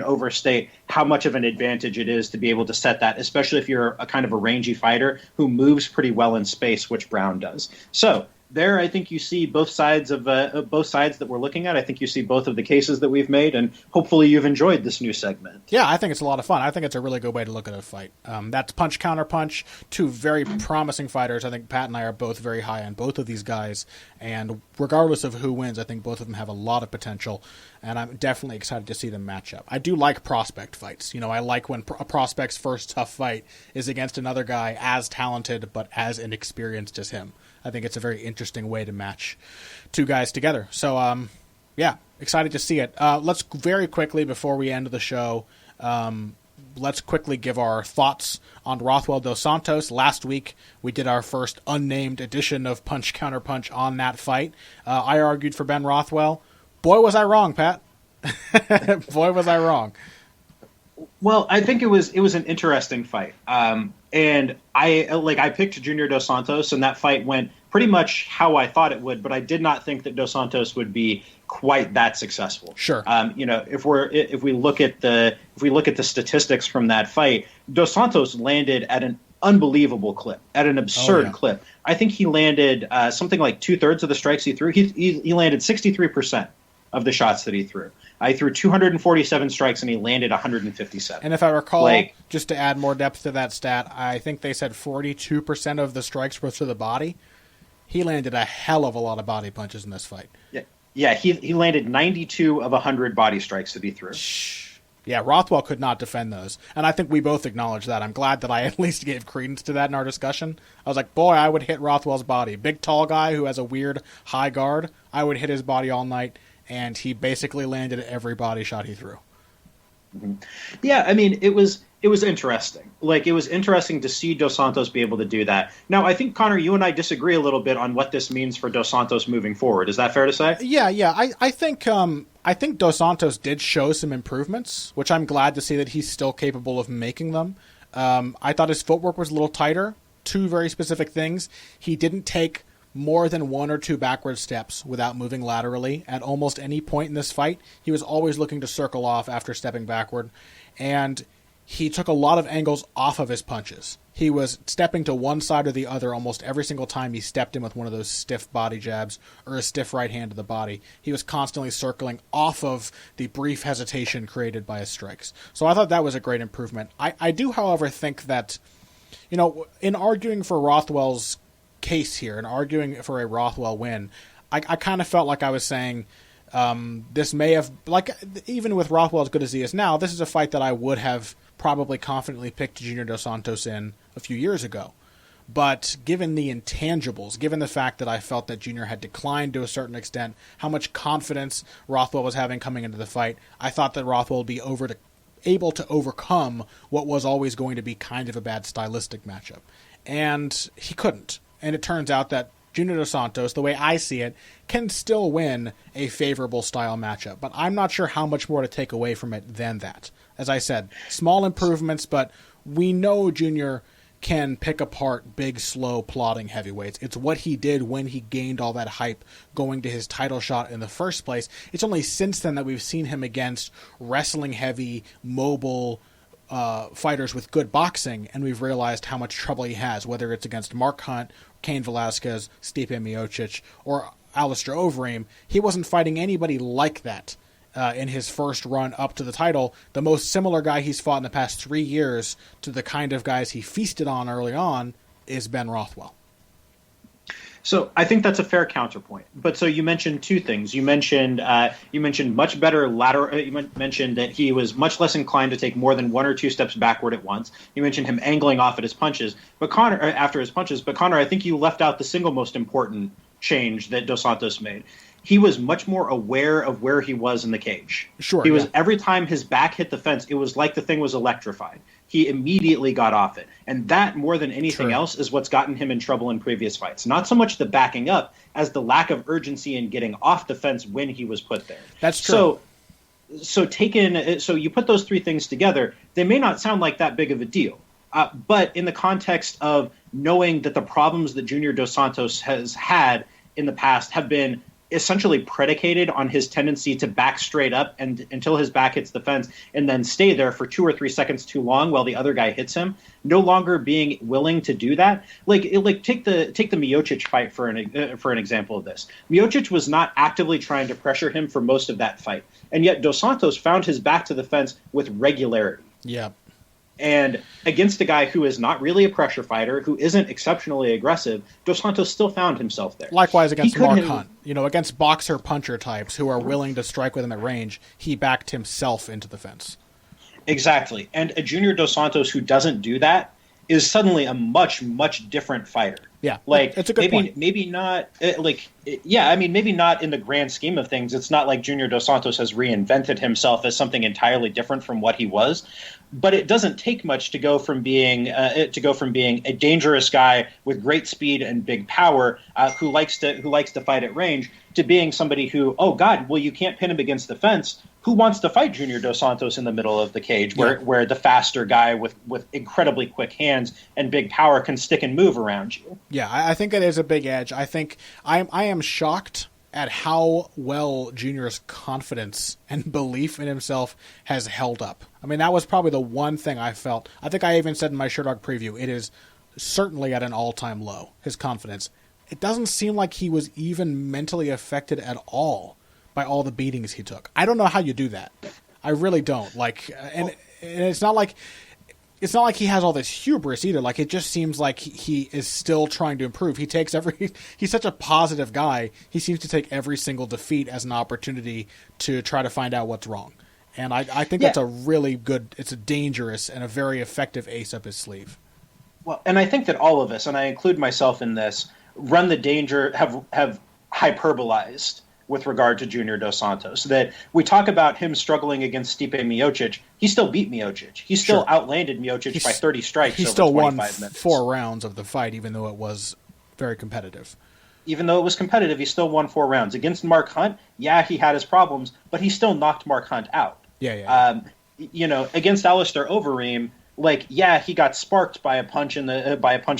overstate how much of an advantage it is to be able to set that, especially if you're a kind of a rangy fighter who moves pretty well in space, which Brown does. So there, I think you see both sides that we're looking at. I think you see both of the cases that we've made, and hopefully you've enjoyed this new segment. Yeah, I think it's a lot of fun. I think it's a really good way to look at a fight. That's punch counter punch, two very promising fighters. I think Pat and I are both very high on both of these guys, and regardless of who wins, I think both of them have a lot of potential, and I'm definitely excited to see them match up. I do like prospect fights. You know, I like when a prospect's first tough fight is against another guy as talented but as inexperienced as him. I think it's a very interesting way to match two guys together. So, yeah, excited to see it. Let's very quickly, before we end the show, let's quickly give our thoughts on Rothwell dos Santos. Last week, we did our first unnamed edition of Punch Counter Punch on that fight. I argued for Ben Rothwell. Boy, was I wrong, Pat. Boy, was I wrong. Well, I think it was an interesting fight. And I picked Junior Dos Santos, and that fight went pretty much how I thought it would, but I did not think that Dos Santos would be quite that successful. Sure. If we look at the statistics from that fight, Dos Santos landed at an unbelievable clip, at an absurd clip. I think he landed something like 2/3 of the strikes he threw. He landed 63% of the shots that he threw. I threw 247 strikes and he landed 157. And if I recall, just to add more depth to that stat, I think they said 42% of the strikes were to the body. He landed a hell of a lot of body punches in this fight. Yeah. He landed 92 of 100 body strikes that he threw. Yeah, Rothwell could not defend those. And I think we both acknowledge that. I'm glad that I at least gave credence to that in our discussion. I was like, boy, I would hit Rothwell's body. Big, tall guy who has a weird high guard. I would hit his body all night. And he basically landed every body shot he threw. Yeah, I mean, it was interesting. Like, it was interesting to see Dos Santos be able to do that. Now, I think, Connor, you and I disagree a little bit on what this means for Dos Santos moving forward. Is that fair to say? Yeah. I think Dos Santos did show some improvements, which I'm glad to see that he's still capable of making them. I thought his footwork was a little tighter. Two very specific things. He didn't take more than one or two backward steps without moving laterally at almost any point in this fight. He was always looking to circle off after stepping backward, and he took a lot of angles off of his punches. He was stepping to one side or the other almost every single time he stepped in with one of those stiff body jabs or a stiff right hand to the body. He was constantly circling off of the brief hesitation created by his strikes. So I thought that was a great improvement. I do, however, think that, in arguing for Rothwell's case here and arguing for a Rothwell win, I kind of felt like I was saying this may have, like, even with Rothwell as good as he is now, this is a fight that I would have probably confidently picked Junior Dos Santos in a few years ago. But given the intangibles, given the fact that I felt that Junior had declined to a certain extent, how much confidence Rothwell was having coming into the fight, I thought that Rothwell would be able to overcome what was always going to be kind of a bad stylistic matchup. And he couldn't. And it turns out that Junior Dos Santos, the way I see it, can still win a favorable style matchup. But I'm not sure how much more to take away from it than that. As I said, small improvements, but we know Junior can pick apart big, slow, plodding heavyweights. It's what he did when he gained all that hype going to his title shot in the first place. It's only since then that we've seen him against wrestling-heavy, mobile fighters with good boxing, and we've realized how much trouble he has, whether it's against Mark Hunt, Cain Velasquez, Stipe Miocic, or Alistair Overeem. He wasn't fighting anybody like that in his first run up to the title. The most similar guy he's fought in the past 3 years to the kind of guys he feasted on early on is Ben Rothwell. So I think that's a fair counterpoint. But so you mentioned two things. You mentioned much better lateral. You mentioned that he was much less inclined to take more than one or two steps backward at once. You mentioned him angling off at his punches, but Connor after his punches. But Connor, I think you left out the single most important change that Dos Santos made. He was much more aware of where he was in the cage. Sure. He was every time his back hit the fence, it was like the thing was electrified. He immediately got off it. And that, more than anything else, is what's gotten him in trouble in previous fights. Not so much the backing up as the lack of urgency in getting off the fence when he was put there. That's true. So you put those three things together, they may not sound like that big of a deal. But in the context of knowing that the problems that Junior Dos Santos has had in the past have been essentially predicated on his tendency to back straight up and until his back hits the fence and then stay there for 2 or 3 seconds too long while the other guy hits him, no longer being willing to do that. Like take the Miocic fight for an example of this. Miocic was not actively trying to pressure him for most of that fight, and yet Dos Santos found his back to the fence with regularity. Yeah. And against a guy who is not really a pressure fighter, who isn't exceptionally aggressive, Dos Santos still found himself there. Likewise against Mark Hunt. Against boxer-puncher types who are willing to strike with him at range, he backed himself into the fence. Exactly. And a Junior Dos Santos who doesn't do that is suddenly a much, much different fighter. Yeah, it's a good point. Maybe not maybe not in the grand scheme of things. It's not like Junior Dos Santos has reinvented himself as something entirely different from what he was. But it doesn't take much to go from being a dangerous guy with great speed and big power who likes to fight at range to being somebody who, oh God, well, you can't pin him against the fence. Who wants to fight Junior Dos Santos in the middle of the cage where the faster guy with incredibly quick hands and big power can stick and move around you? Yeah, I think it is a big edge. I think I am shocked at how well Junior's confidence and belief in himself has held up. I mean, that was probably the one thing I felt. I think I even said in my Sherdog preview, it is certainly at an all-time low, his confidence. It doesn't seem like he was even mentally affected at all by all the beatings he took. I don't know how you do that. I really don't. And it's not like he has all this hubris either. Like, it just seems like he is still trying to improve. He's such a positive guy. He seems to take every single defeat as an opportunity to try to find out what's wrong. And I think that's a really good, it's a dangerous and a very effective ace up his sleeve. Well, and I think that all of us, and I include myself in this, run the danger, have hyperbolized with regard to Junior Dos Santos. That we talk about him struggling against Stipe Miocic. He still beat Miocic. He still outlanded Miocic by 30 strikes over 25 minutes. He still won 4 rounds of the fight, even though it was very competitive. Even though it was competitive, he still won 4 rounds. Against Mark Hunt, yeah, he had his problems, but he still knocked Mark Hunt out. Against Alistair Overeem, he got sparked by a punch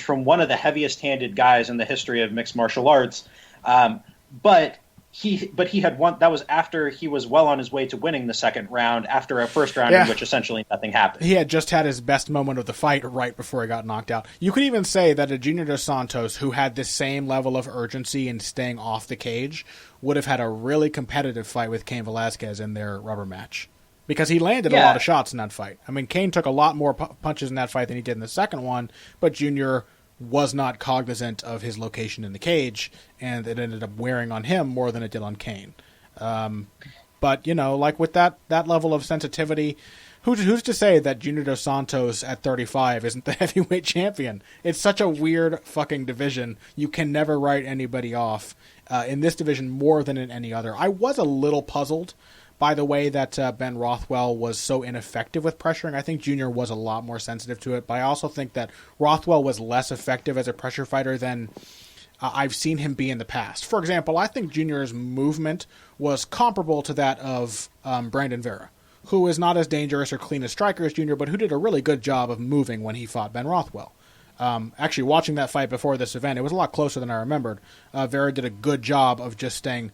from one of the heaviest-handed guys in the history of mixed martial arts. But he had won. That was after he was well on his way to winning the second round, after a first round in which essentially nothing happened. He had just had his best moment of the fight right before he got knocked out. You could even say that a Junior Dos Santos who had the same level of urgency in staying off the cage would have had a really competitive fight with Cain Velasquez in their rubber match. Because he landed a lot of shots in that fight. I mean, Cain took a lot more punches in that fight than he did in the second one, but Junior was not cognizant of his location in the cage, and it ended up wearing on him more than it did on Cain. But, with that level of sensitivity, who's to say that Junior Dos Santos at 35 isn't the heavyweight champion? It's such a weird fucking division. You can never write anybody off in this division more than in any other. I was a little puzzled by the way that Ben Rothwell was so ineffective with pressuring. I think Junior was a lot more sensitive to it, but I also think that Rothwell was less effective as a pressure fighter than I've seen him be in the past. For example, I think Junior's movement was comparable to that of Brandon Vera, who is not as dangerous or clean a striker as Junior, but who did a really good job of moving when he fought Ben Rothwell. Actually, watching that fight before this event, it was a lot closer than I remembered. Vera did a good job of just staying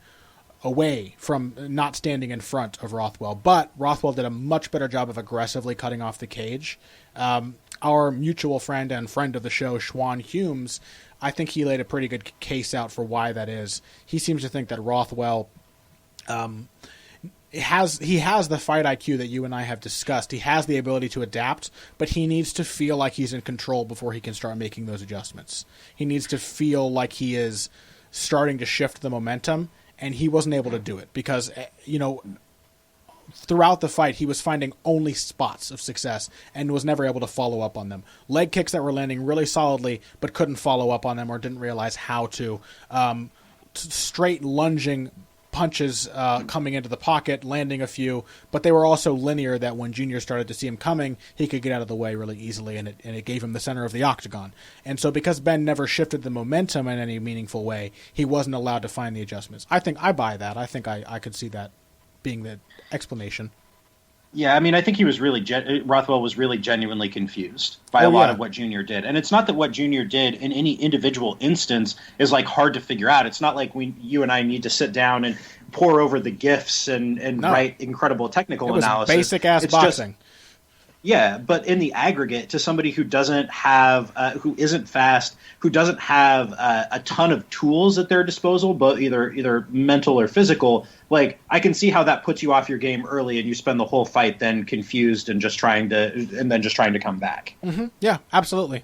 away from not standing in front of Rothwell. But Rothwell did a much better job of aggressively cutting off the cage. Our mutual friend and friend of the show, Schwan Humes, I think he laid a pretty good case out for why that is. He seems to think that Rothwell has the fight IQ that you and I have discussed. He has the ability to adapt, but he needs to feel like he's in control before he can start making those adjustments. He needs to feel like he is starting to shift the momentum, and he wasn't able to do it because, throughout the fight, he was finding only spots of success and was never able to follow up on them. Leg kicks that were landing really solidly but couldn't follow up on them or didn't realize how to. Straight lunging punches coming into the pocket, landing a few, but they were also linear that when Junior started to see him coming, he could get out of the way really easily, and it gave him the center of the octagon. And so because Ben never shifted the momentum in any meaningful way, he wasn't allowed to find the adjustments. I think I buy that. I think I could see that being the explanation. Yeah, I mean, I think he was Rothwell was really genuinely confused by a lot of what Junior did. And it's not that what Junior did in any individual instance is hard to figure out. It's not like you and I need to sit down and pour over the gifs and write incredible technical analysis. Basic ass boxing. But in the aggregate, to somebody who doesn't have, who isn't fast, who doesn't have a ton of tools at their disposal, but either mental or physical, I can see how that puts you off your game early, and you spend the whole fight then confused and just trying to come back. Mm-hmm. Yeah, absolutely.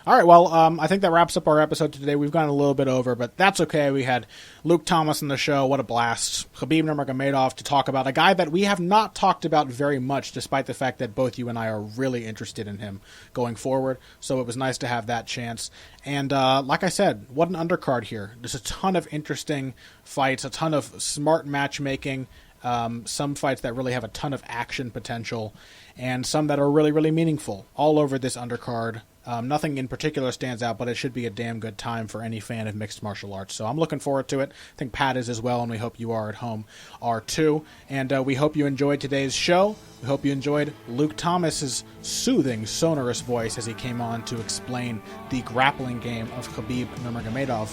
All right, well, I think that wraps up our episode today. We've gone a little bit over, but that's okay. We had Luke Thomas on the show. What a blast. Khabib Nurmagomedov to talk about, a guy that we have not talked about very much, despite the fact that both you and I are really interested in him going forward. So it was nice to have that chance. And like I said, what an undercard here. There's a ton of interesting fights, a ton of smart matchmaking, some fights that really have a ton of action potential, and some that are really, really meaningful all over this undercard. Nothing in particular stands out, but it should be a damn good time for any fan of mixed martial arts. So I'm looking forward to it. I think Pat is as well, and we hope you are at home are too. And we hope you enjoyed today's show. We hope you enjoyed Luke Thomas's soothing, sonorous voice as he came on to explain the grappling game of Khabib Nurmagomedov.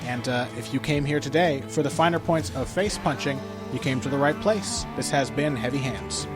And if you came here today for the finer points of face punching, you came to the right place. This has been Heavy Hands.